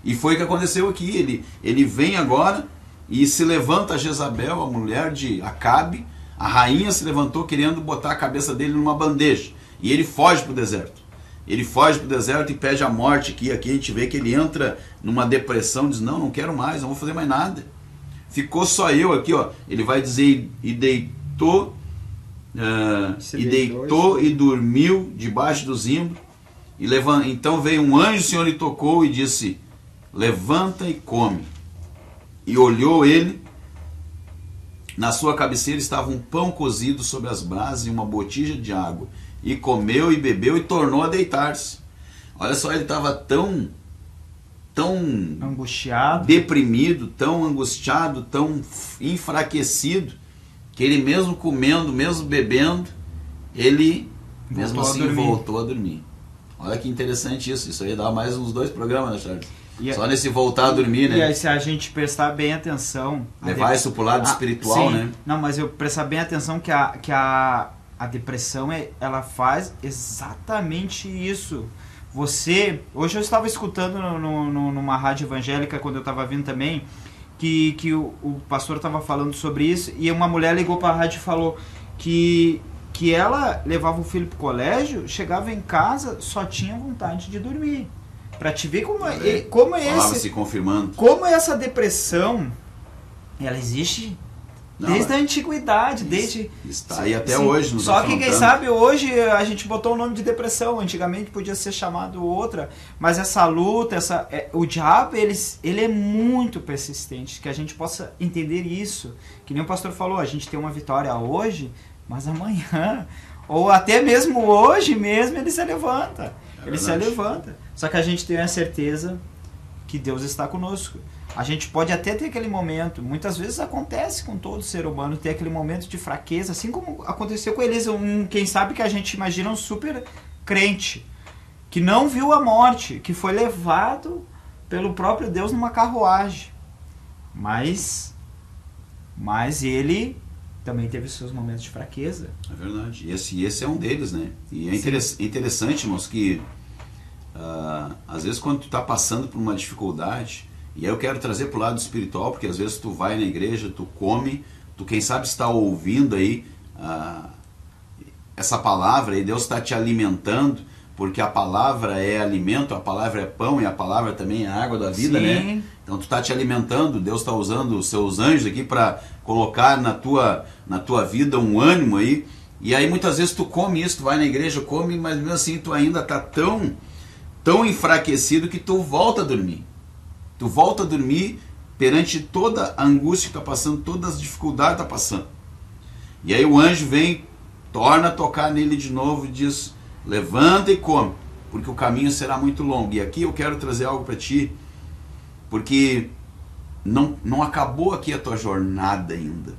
E foi o que aconteceu aqui. Ele vem agora e se levanta Jezabel, a mulher de Acabe. A rainha se levantou querendo botar a cabeça dele numa bandeja. E ele foge para o deserto. Ele foge para o deserto e pede a morte. Aqui a gente vê que ele entra numa depressão, diz: não quero mais, não vou fazer mais nada. Ficou só eu aqui, ó. Ele vai dizer: e deitou e dormiu debaixo do zimbro. Então veio um anjo, o Senhor lhe tocou e disse: levanta e come. E olhou ele, na sua cabeceira estava um pão cozido sobre as brasas e uma botija de água. E comeu e bebeu e tornou a deitar-se. Olha só, ele estava tão angustiado, deprimido, tão angustiado, tão enfraquecido, que ele mesmo comendo, mesmo bebendo, ele mesmo assim voltou a dormir. Olha que interessante isso. Isso aí dá mais uns 2 programas, né, Charles? Só nesse voltar a dormir, né? E aí, se a gente prestar bem atenção... Levar isso pro lado espiritual, sim, né? Não, mas eu prestar bem atenção que a depressão, ela faz exatamente isso. Hoje eu estava escutando numa rádio evangélica, quando eu estava vindo também, que o pastor estava falando sobre isso, e uma mulher ligou para a rádio e falou que ela levava o filho para o colégio, chegava em casa, só tinha vontade de dormir. Para te ver como se confirmando. Como essa depressão, ela existe desde a antiguidade, está aí até hoje. Só que quem sabe hoje a gente botou o nome de depressão. Antigamente podia ser chamado outra, mas essa luta, o diabo, ele é muito persistente, que a gente possa entender isso. Que nem o pastor falou, a gente tem uma vitória hoje, mas amanhã, ou até mesmo hoje mesmo, ele se levanta. Se levanta. Só que a gente tem a certeza que Deus está conosco. A gente pode até ter aquele momento, muitas vezes acontece com todo ser humano, ter aquele momento de fraqueza, assim como aconteceu com eles, quem sabe que a gente imagina um super crente, que não viu a morte, que foi levado pelo próprio Deus numa carruagem. Mas ele também teve seus momentos de fraqueza. É verdade. E esse é um deles, né? E é interessante, irmãos, que às vezes quando tu está passando por uma dificuldade, e aí eu quero trazer para o lado espiritual, porque às vezes tu vai na igreja, tu come, tu quem sabe está ouvindo aí essa palavra, e Deus está te alimentando, porque a palavra é alimento, a palavra é pão, e a palavra também é água da vida, né? Então tu está te alimentando, Deus está usando os seus anjos aqui para colocar na tua vida um ânimo aí, e aí muitas vezes tu come isso, tu vai na igreja, come, mas mesmo assim tu ainda está tão enfraquecido que tu volta a dormir. Tu volta a dormir perante toda a angústia que está passando, todas as dificuldades que está passando. E aí o anjo vem, torna a tocar nele de novo e diz, levanta e come, porque o caminho será muito longo. E aqui eu quero trazer algo para ti, porque não acabou aqui a tua jornada ainda.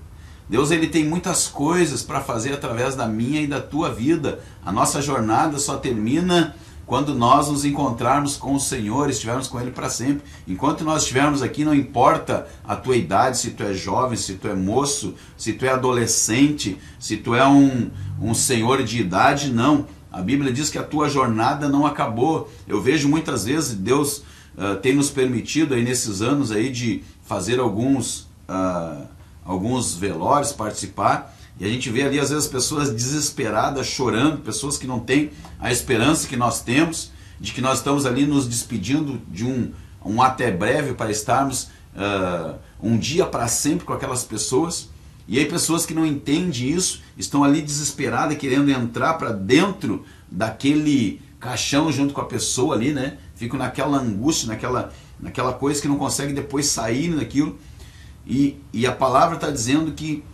Deus, ele tem muitas coisas para fazer através da minha e da tua vida. A nossa jornada só termina quando nós nos encontrarmos com o Senhor, estivermos com Ele para sempre. Enquanto nós estivermos aqui, não importa a tua idade, se tu é jovem, se tu é moço, se tu é adolescente, se tu é um senhor de idade, não. A Bíblia diz que a tua jornada não acabou. Eu vejo muitas vezes Deus tem nos permitido aí nesses anos aí de fazer alguns velórios, participar. E a gente vê ali às vezes pessoas desesperadas, chorando, pessoas que não têm a esperança que nós temos, de que nós estamos ali nos despedindo de um até breve para estarmos um dia para sempre com aquelas pessoas. E aí pessoas que não entendem isso, estão ali desesperadas, querendo entrar para dentro daquele caixão junto com a pessoa ali, né? Ficam naquela angústia, naquela coisa que não conseguem depois sair daquilo. E a palavra está dizendo que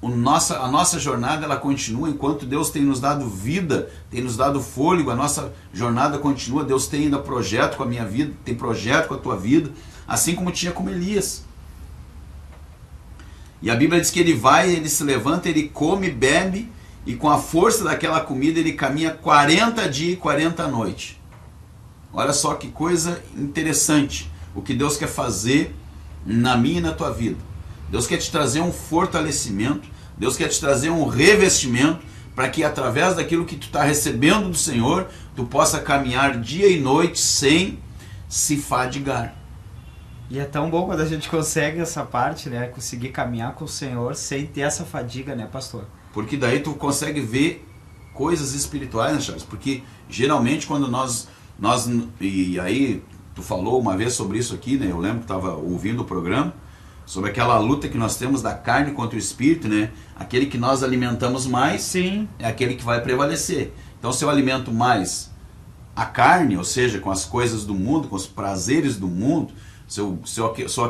a nossa jornada ela continua enquanto Deus tem nos dado vida, tem nos dado fôlego, a nossa jornada continua. Deus tem ainda projeto com a minha vida, tem projeto com a tua vida, assim como tinha com Elias. E a Bíblia diz que ele se levanta, ele come, bebe, e com a força daquela comida ele caminha 40 dias e 40 noites. Olha só que coisa interessante, o que Deus quer fazer na minha e na tua vida. Deus quer te trazer um fortalecimento, Deus quer te trazer um revestimento, para que através daquilo que tu está recebendo do Senhor, tu possa caminhar dia e noite sem se fadigar. E é tão bom quando a gente consegue essa parte, né? Conseguir caminhar com o Senhor sem ter essa fadiga, né, pastor? Porque daí tu consegue ver coisas espirituais, né, Charles? Porque geralmente quando nós... E aí tu falou uma vez sobre isso aqui, né? Eu lembro que estava ouvindo o programa, sobre aquela luta que nós temos da carne contra o espírito, né? Aquele que nós alimentamos mais, sim, é aquele que vai prevalecer. Então se eu alimento mais a carne, ou seja, com as coisas do mundo, com os prazeres do mundo. Eu sou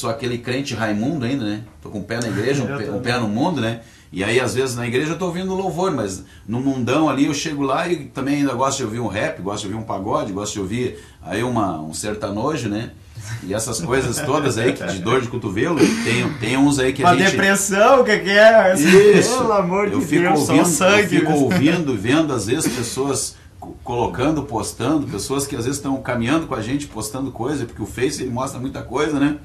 aquele crente Raimundo ainda, né? Tô com um pé na igreja, um pé no mundo, né? E aí, às vezes, na igreja eu tô ouvindo louvor, mas no mundão ali eu chego lá e também ainda gosto de ouvir um rap, gosto de ouvir um pagode, gosto de ouvir aí um sertanojo, né? E essas coisas todas aí, de dor de cotovelo, tem uns aí que a gente... depressão, o que é? Isso. Pelo amor de Deus, ouvindo, sangue. Eu fico ouvindo, vendo às vezes pessoas colocando, postando, pessoas que às vezes estão caminhando com a gente, postando coisa, porque o Face ele mostra muita coisa, né?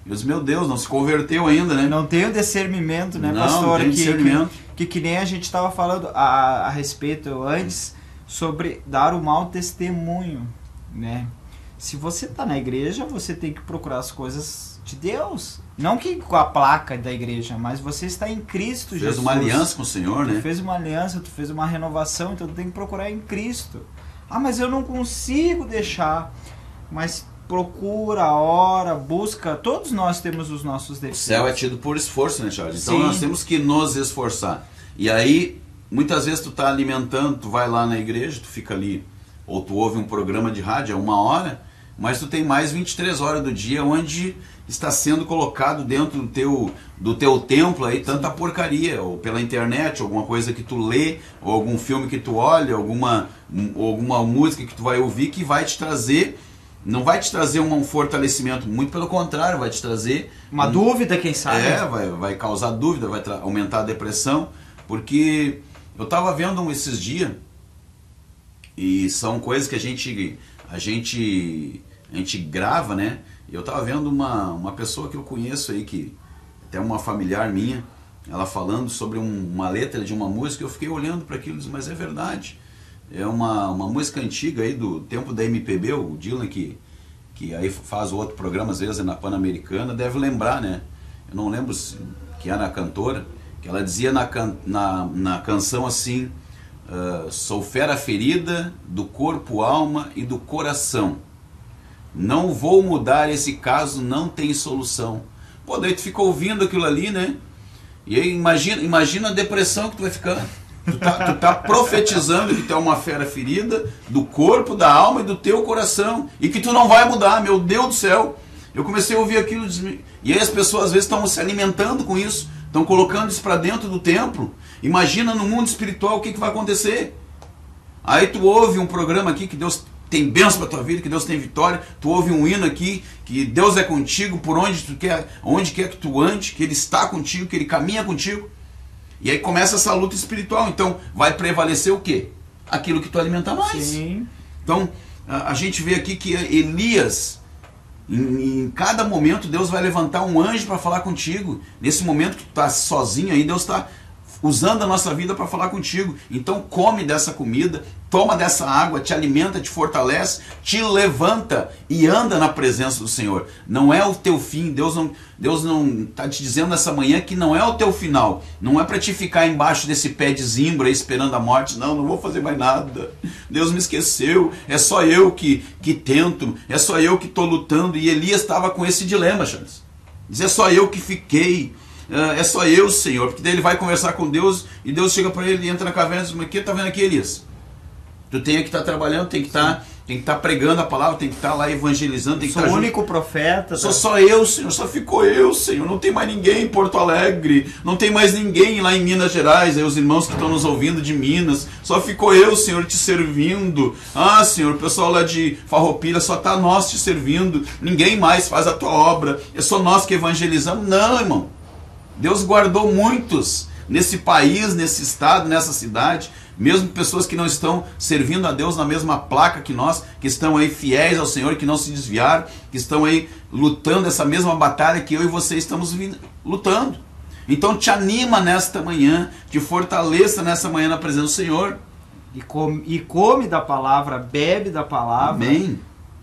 Eu disse, meu Deus, não se converteu ainda, né? Não tem o discernimento, né, não, pastor? Não tem discernimento. Que nem a gente estava falando a respeito antes sobre dar o mau testemunho, né? Se você está na igreja, você tem que procurar as coisas de Deus. Não que com a placa da igreja, mas você está em Cristo Jesus. Fez uma aliança com o Senhor, né? Tu fez uma aliança, tu fez uma renovação, então tu tem que procurar em Cristo. Ah, mas eu não consigo deixar. Mas procura, ora, busca. Todos nós temos os nossos defeitos. O céu é tido por esforço, né, Charles? Então Sim. Nós temos que nos esforçar. E aí, muitas vezes tu está alimentando, tu vai lá na igreja, tu fica ali, ou tu ouve um programa de rádio, é 1 hora, mas tu tem mais 23 horas do dia onde está sendo colocado dentro do teu templo aí tanta porcaria, ou pela internet, alguma coisa que tu lê, ou algum filme que tu olha, alguma música que tu vai ouvir que vai te trazer, não vai te trazer um fortalecimento, muito pelo contrário, vai te trazer uma dúvida, quem sabe. Vai causar dúvida, vai aumentar a depressão, porque eu estava vendo esses dias, e são coisas que a gente grava, né? Eu estava vendo uma pessoa que eu conheço aí, que até uma familiar minha, ela falando sobre uma letra de uma música, eu fiquei olhando para aquilo e disse, mas é verdade. É uma música antiga aí do tempo da MPB, o Dylan que aí faz o outro programa, às vezes, na Pan-Americana, deve lembrar, né? Eu não lembro que era a cantora, que ela dizia na canção assim, sou fera ferida do corpo, alma e do coração. Não vou mudar esse caso, não tem solução. Pô, daí tu fica ouvindo aquilo ali, né? E aí imagina a depressão que tu vai ficar. Tu tá profetizando que tu é uma fera ferida do corpo, da alma e do teu coração. E que tu não vai mudar, meu Deus do céu. Eu comecei a ouvir aquilo e aí as pessoas às vezes estão se alimentando com isso. Estão colocando isso para dentro do templo. Imagina no mundo espiritual o que vai acontecer. Aí tu ouve um programa aqui que Deus tem bênção para tua vida, que Deus tem vitória. Tu ouve um hino aqui, que Deus é contigo por onde quer que tu ande, que Ele está contigo, que Ele caminha contigo. E aí começa essa luta espiritual. Então vai prevalecer o quê? Aquilo que tu alimentar mais. Sim. Então a gente vê aqui que Elias, em cada momento, Deus vai levantar um anjo para falar contigo. Nesse momento que tu está sozinho aí, Deus está usando a nossa vida para falar contigo. Então come dessa comida, toma dessa água, te alimenta, te fortalece, te levanta e anda na presença do Senhor. Não é o teu fim. Deus não está te dizendo nessa manhã que não é o teu final. Não é para te ficar embaixo desse pé de zimbro aí esperando a morte. Não vou fazer mais nada. Deus me esqueceu. É só eu que tento. É só eu que estou lutando. E Elias estava com esse dilema, Charles. Diz, é só eu que fiquei. É só eu, Senhor. Porque daí ele vai conversar com Deus e Deus chega para ele e entra na caverna e diz, mas o que tá vendo aqui, Elias? Tu tem que estar trabalhando, tem que estar pregando a palavra, tem que estar lá evangelizando, tem que estar o único profeta. Sou só eu, Senhor, só ficou eu, Senhor. Não tem mais ninguém em Porto Alegre, não tem mais ninguém lá em Minas Gerais, aí os irmãos que estão nos ouvindo de Minas, só ficou eu, Senhor, te servindo. Ah, Senhor, o pessoal lá de Farroupilha só está nós te servindo, ninguém mais faz a tua obra, é só nós que evangelizamos. Não, irmão. Deus guardou muitos nesse país, nesse estado, nessa cidade, mesmo pessoas que não estão servindo a Deus na mesma placa que nós, que estão aí fiéis ao Senhor, que não se desviaram, que estão aí lutando essa mesma batalha que eu e você estamos lutando. Então te anima nesta manhã, te fortaleça nessa manhã na presença do Senhor. E come da palavra, bebe da palavra. Amém.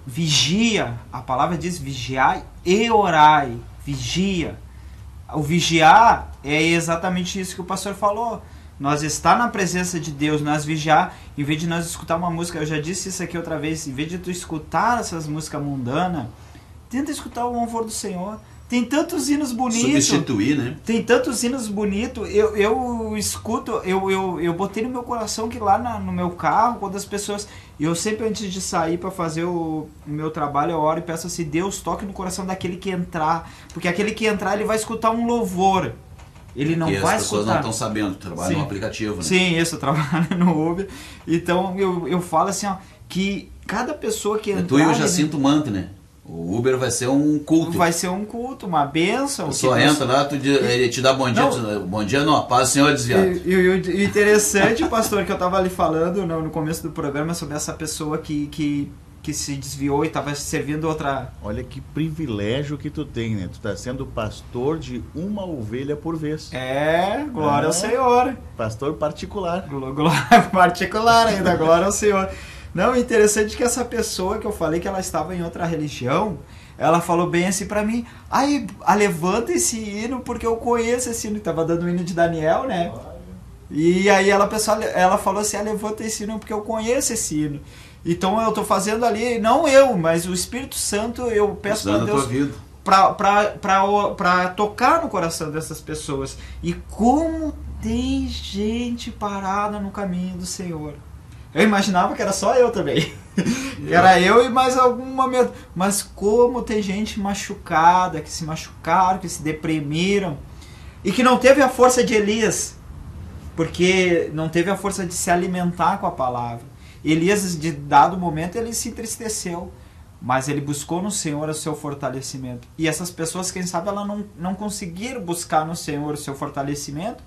Vigia, a palavra diz vigiai e orai, vigia. O vigiar é exatamente isso que o pastor falou. Nós estar na presença de Deus, nós vigiar, em vez de nós escutar uma música, eu já disse isso aqui outra vez, em vez de tu escutar essas músicas mundanas, tenta escutar o louvor do Senhor, Tem tantos hinos bonitos. Substituir, né? Tem tantos hinos bonitos. Eu escuto, eu botei no meu coração que lá no meu carro, quando as pessoas... Eu sempre, antes de sair para fazer o meu trabalho, eu oro e peço assim, Deus toque no coração daquele que entrar. Porque aquele que entrar, ele vai escutar um louvor. Ele não vai escutar. As pessoas não estão sabendo, trabalha no aplicativo, né? Sim, isso, eu trabalho no Uber. Então eu falo assim, ó, que cada pessoa que entrar... Tu e o Jacinto Mante, né? O Uber vai ser um culto. Vai ser um culto, uma bênção. Só entra lá, ele te dá bom dia. Bom dia não, paz, senhor desviado. E o interessante, pastor, que eu estava ali falando no começo do programa sobre essa pessoa que se desviou e estava servindo outra... Olha que privilégio que tu tem, né? Tu tá sendo pastor de uma ovelha por vez. Glória ao Senhor. Pastor particular. Glória particular ainda, glória ao Senhor. Não, é interessante que essa pessoa que eu falei que ela estava em outra religião, ela falou bem assim pra mim, levanta esse hino porque eu conheço esse hino, estava dando o hino de Daniel, né? E aí ela falou assim, levanta esse hino porque eu conheço esse hino. Então eu estou fazendo ali, não eu, mas o Espírito Santo, eu peço para Deus para tocar no coração dessas pessoas. E como tem gente parada no caminho do Senhor. Eu imaginava que era só eu também. Era eu e mais alguma... Mas como tem gente machucada, que se machucaram, que se deprimiram. E que não teve a força de Elias. Porque não teve a força de se alimentar com a palavra. Elias, de dado momento, ele se entristeceu. Mas ele buscou no Senhor o seu fortalecimento. E essas pessoas, quem sabe, elas não conseguiram buscar no Senhor o seu fortalecimento.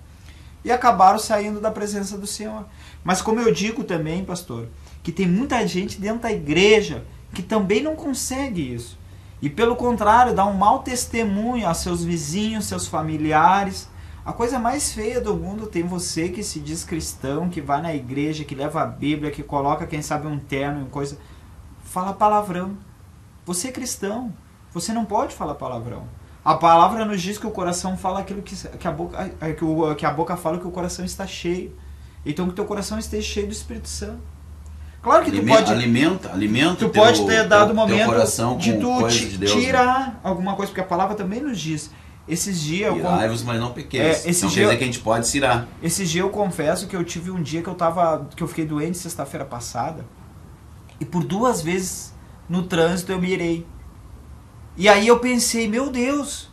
E acabaram saindo da presença do Senhor. Mas como eu digo também, pastor, que tem muita gente dentro da igreja que também não consegue isso. E pelo contrário, dá um mau testemunho a seus vizinhos, seus familiares. A coisa mais feia do mundo tem você que se diz cristão, que vai na igreja, que leva a Bíblia, que coloca, quem sabe, um terno, coisa... Fala palavrão. Você é cristão. Você não pode falar palavrão. A palavra nos diz que o coração fala aquilo que a boca fala, que o coração está cheio. Então que o teu coração esteja cheio do Espírito Santo. Claro que tu pode... Alimenta tu pode ter dado o momento coração de tu de Deus, tirar, né? Alguma coisa, porque a palavra também nos diz. Esses dias... Irai-vos, mas não pequeis. Não quer dizer que a gente pode se irar. Esses dias eu confesso que eu tive um dia que eu fiquei doente sexta-feira passada. E por 2 vezes no trânsito eu me irei. E aí eu pensei, meu Deus,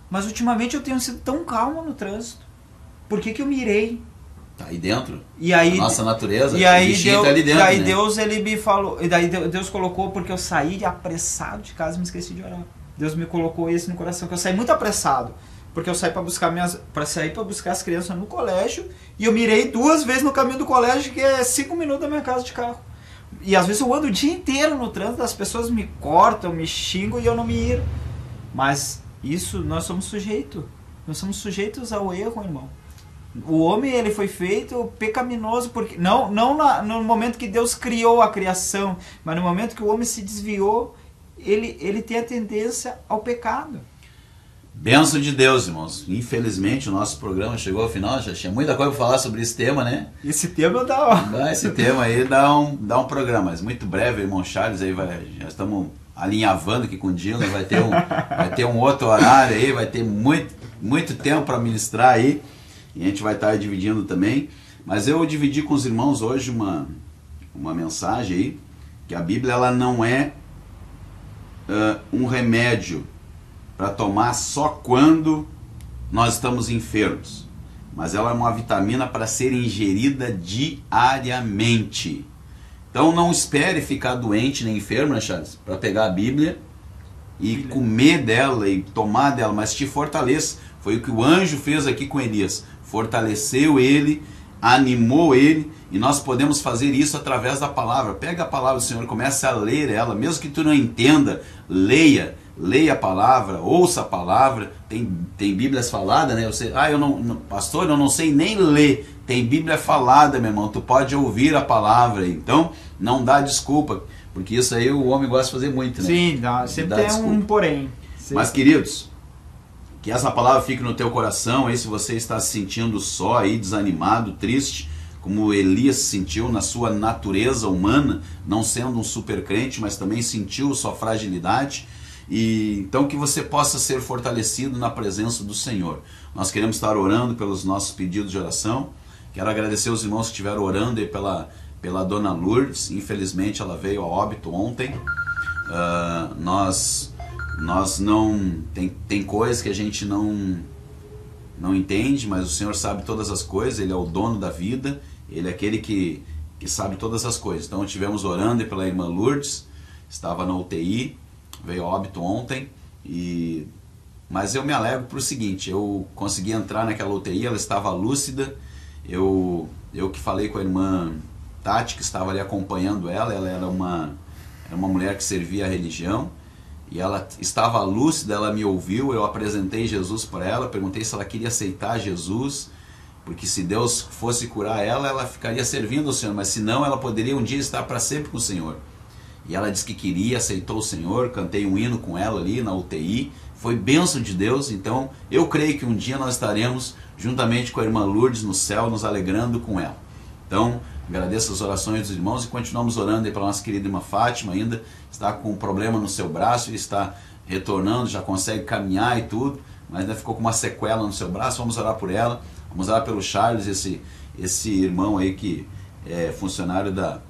mas ultimamente eu tenho sido tão calmo no trânsito. Por que eu me irei? Tá aí dentro. E aí, a nossa natureza, e aí o bichinho tá ali dentro, né? Deus, ele me falou, e daí Deus colocou, porque eu saí apressado de casa e me esqueci de orar. Deus me colocou isso no coração, que eu saí muito apressado. Porque eu saí para buscar as crianças no colégio, e eu me irei 2 vezes no caminho do colégio, que é 5 minutos da minha casa de carro. E às vezes eu ando o dia inteiro no trânsito, as pessoas me cortam, me xingam e eu não me iro. Mas isso, nós somos sujeitos. Nós somos sujeitos ao erro, irmão. O homem, ele foi feito pecaminoso, porque não no momento que Deus criou a criação, mas no momento que o homem se desviou, ele tem a tendência ao pecado. Bênção de Deus, irmãos. Infelizmente o nosso programa chegou ao final, já tinha muita coisa para falar sobre esse tema, né? Esse tema dá... Esse tema aí dá um programa, mas muito breve, irmão Charles, aí já estamos alinhavando aqui com o Dylan, vai ter um outro horário aí, vai ter muito tempo para ministrar aí, e a gente vai estar dividindo também. Mas eu dividi com os irmãos hoje uma mensagem aí, que a Bíblia ela não é um remédio para tomar só quando nós estamos enfermos, mas ela é uma vitamina para ser ingerida diariamente. Então não espere ficar doente nem enfermo, né, Charles, para pegar a Bíblia e comer dela e tomar dela, mas te fortaleça. Foi o que o anjo fez aqui com Elias, fortaleceu ele, animou ele, e nós podemos fazer isso através da palavra. Pega a palavra do Senhor e comece a ler ela, mesmo que tu não entenda, leia a palavra, ouça a palavra. Tem Bíblias faladas, né? Você, pastor, eu não sei nem ler. Tem Bíblia falada, meu irmão, tu pode ouvir a palavra. Então, não dá desculpa, porque isso aí o homem gosta de fazer muito, né? Sim, sempre tem um porém. Sempre. Mas, queridos, que essa palavra fique no teu coração, aí se você está se sentindo só aí, desanimado, triste, como Elias se sentiu na sua natureza humana, não sendo um super crente, mas também sentiu sua fragilidade. E então que você possa ser fortalecido na presença do Senhor. Nós queremos estar orando pelos nossos pedidos de oração. Quero agradecer os irmãos que estiveram orando aí pela dona Lourdes. Infelizmente ela veio a óbito ontem. Nós não... Tem coisas que a gente não entende, mas o Senhor sabe todas as coisas. Ele é o dono da vida. Ele é aquele que sabe todas as coisas. Então estivemos orando aí pela irmã Lourdes. Estava na UTI. Veio a óbito ontem. Mas eu me alegro por o seguinte. Eu consegui entrar naquela UTI. Ela estava lúcida. Eu que falei com a irmã Tati, que estava ali acompanhando ela era uma mulher que servia a religião, e ela estava lúcida, ela me ouviu, eu apresentei Jesus para ela, perguntei se ela queria aceitar Jesus, porque se Deus fosse curar ela, ela ficaria servindo ao Senhor, mas se não, ela poderia um dia estar para sempre com o Senhor. E ela disse que queria, aceitou o Senhor, cantei um hino com ela ali na UTI, foi bênção de Deus. Então eu creio que um dia nós estaremos juntamente com a irmã Lourdes no céu, nos alegrando com ela. Então agradeço as orações dos irmãos e continuamos orando aí para a nossa querida irmã Fátima. Ainda está com um problema no seu braço e está retornando, já consegue caminhar e tudo, mas ainda ficou com uma sequela no seu braço. Vamos orar por ela, vamos orar pelo Charles, esse irmão aí que é funcionário da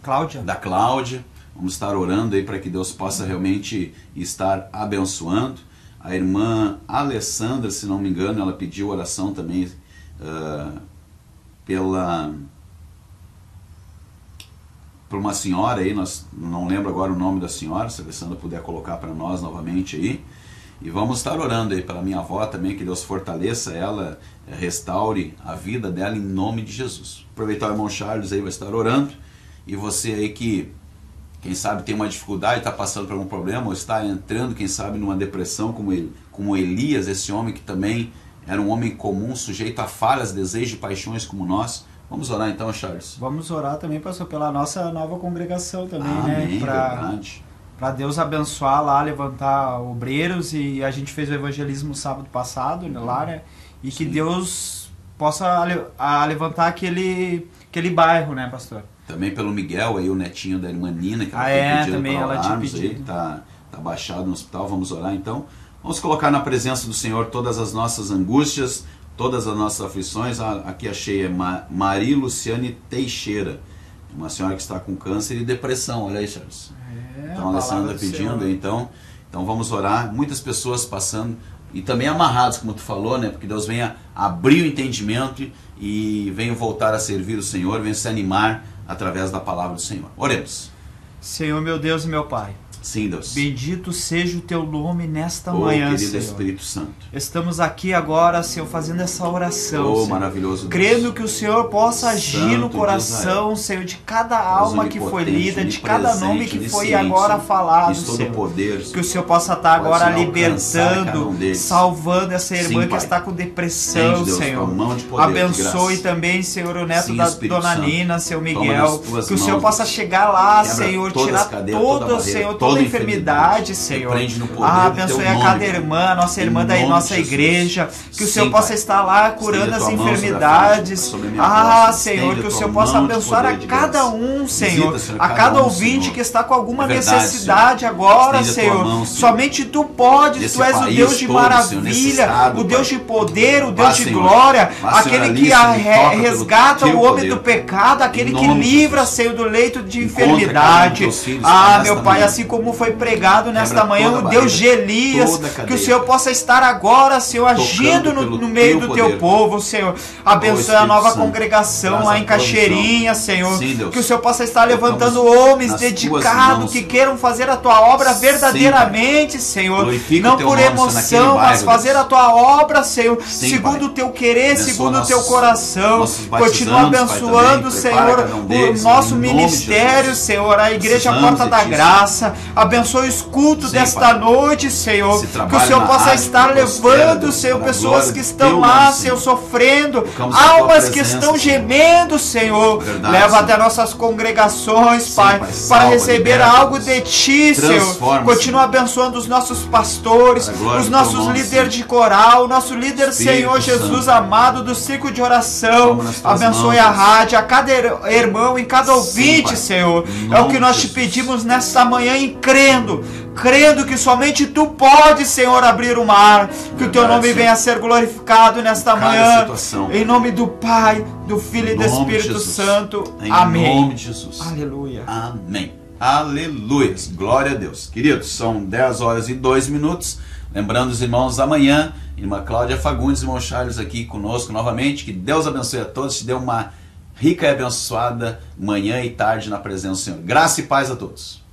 Cláudia. Vamos estar orando aí para que Deus possa realmente estar abençoando. A irmã Alessandra, se não me engano, ela pediu oração também por uma senhora aí, não lembro agora o nome da senhora, se a Alessandra puder colocar para nós novamente aí. E vamos estar orando aí pela minha avó também, que Deus fortaleça ela, restaure a vida dela em nome de Jesus. Aproveitar o irmão Charles aí, vai estar orando. E você aí que, quem sabe, tem uma dificuldade, está passando por algum problema, ou está entrando, quem sabe, numa depressão como Elias, esse homem que também era um homem comum, sujeito a falhas, desejos e paixões como nós. Vamos orar então, Charles? Vamos orar também, pastor, pela nossa nova congregação também, amém, né? Verdade. Para Deus abençoar lá, levantar obreiros, e a gente fez o evangelismo sábado passado lá, né? E que Deus possa levantar aquele bairro, né, pastor? Também pelo Miguel, aí o netinho da irmã Nina, que ela foi também ela tinha pedido. Tá baixado no hospital. Vamos orar então. Vamos colocar na presença do Senhor todas as nossas angústias, todas as nossas aflições. Aqui achei Maria Luciane Teixeira, uma senhora que está com câncer e depressão. Olha aí, Charles. Então a Alessandra pedindo, então vamos orar. Muitas pessoas passando e também amarrados, como tu falou, né? Porque Deus venha abrir o entendimento e venha voltar a servir o Senhor, venha se animar através da palavra do Senhor. Oremos. Senhor, meu Deus e meu Pai. Sim, Deus. Bendito seja o teu nome nesta manhã, querido Senhor. Espírito Santo. Estamos aqui agora, Senhor, fazendo essa oração, Senhor. Maravilhoso Deus. Crendo que o Senhor possa agir Santo no coração, Senhor, de cada alma que foi lida, de cada nome que foi agora falado, Senhor. Poder, que o Senhor possa estar agora libertando, salvando essa irmã que está com depressão, Senhor. Abençoe também, Senhor, o neto da dona Nina, seu Miguel. Que o Senhor possa chegar lá, Senhor, tirar toda, Senhor, toda enfermidade, Senhor. Abençoe a cada irmã, a nossa irmã da nossa igreja, que o Senhor possa estar lá curando as enfermidades. Senhor, que o Senhor possa abençoar a cada um, Senhor, a cada ouvinte que está com alguma necessidade agora, Senhor. Somente Tu podes, Tu és o Deus de maravilha, o Deus de poder, o Deus de glória, aquele que resgata o homem do pecado, aquele que livra, Senhor, do leito de enfermidade. Meu Pai, assim como foi pregado nesta manhã, o Deus de Elias, que o Senhor possa estar agora, Senhor, agindo no meio do Teu povo, Senhor. Abençoe a nova congregação lá em Caxeirinha, Senhor. Que o Senhor possa estar levantando homens dedicados que queiram fazer a Tua obra verdadeiramente, Senhor. Não por emoção, mas fazer a Tua obra, Senhor, segundo o Teu querer, segundo o Teu coração. Continua abençoando, Senhor, o nosso ministério, Senhor, a Igreja Porta da Graça. Abençoe os cultos Sim, desta Pai. noite, Senhor. Esse Que o trabalho Senhor na possa rádio estar prospera, levando, Deus, Senhor, para a pessoas glória que do estão teu lá, nome, Senhor, Senhor. sofrendo. Colocamos na tua Almas que presença, estão Senhor. gemendo, Senhor. Verdade, Leva Senhor. até nossas congregações, Sim, Pai, Pai, para salva, receber liberta, algo Deus. de Ti, Senhor. Transforma, Continua Senhor. abençoando os nossos pastores, Para a glória os do teu nossos nome, líderes Senhor. de coral, nosso líder, Espírito Senhor Jesus Santo. amado, do ciclo de oração. Toma nas tuas Abençoe mãos, a Deus. rádio, a cada irmão, em cada Sim, ouvinte, Pai. Senhor. Em É o nome que nós de te Jesus. pedimos nesta manhã, em crendo que somente Tu podes, Senhor, abrir o mar. Que o Teu Verdade, nome Senhor. venha a ser glorificado nesta Em cada manhã. situação. Em nome do Pai, do Filho e do Em nome de Espírito Jesus. Santo. Em Amém. nome de Jesus. Aleluia. Amém. Aleluias. Glória a Deus. Queridos, são 10h02. Lembrando os irmãos, amanhã, irmã Cláudia Fagundes, irmão Charles aqui conosco novamente. Que Deus abençoe a todos. Te dê uma rica e abençoada manhã e tarde na presença do Senhor. Graça e paz a todos.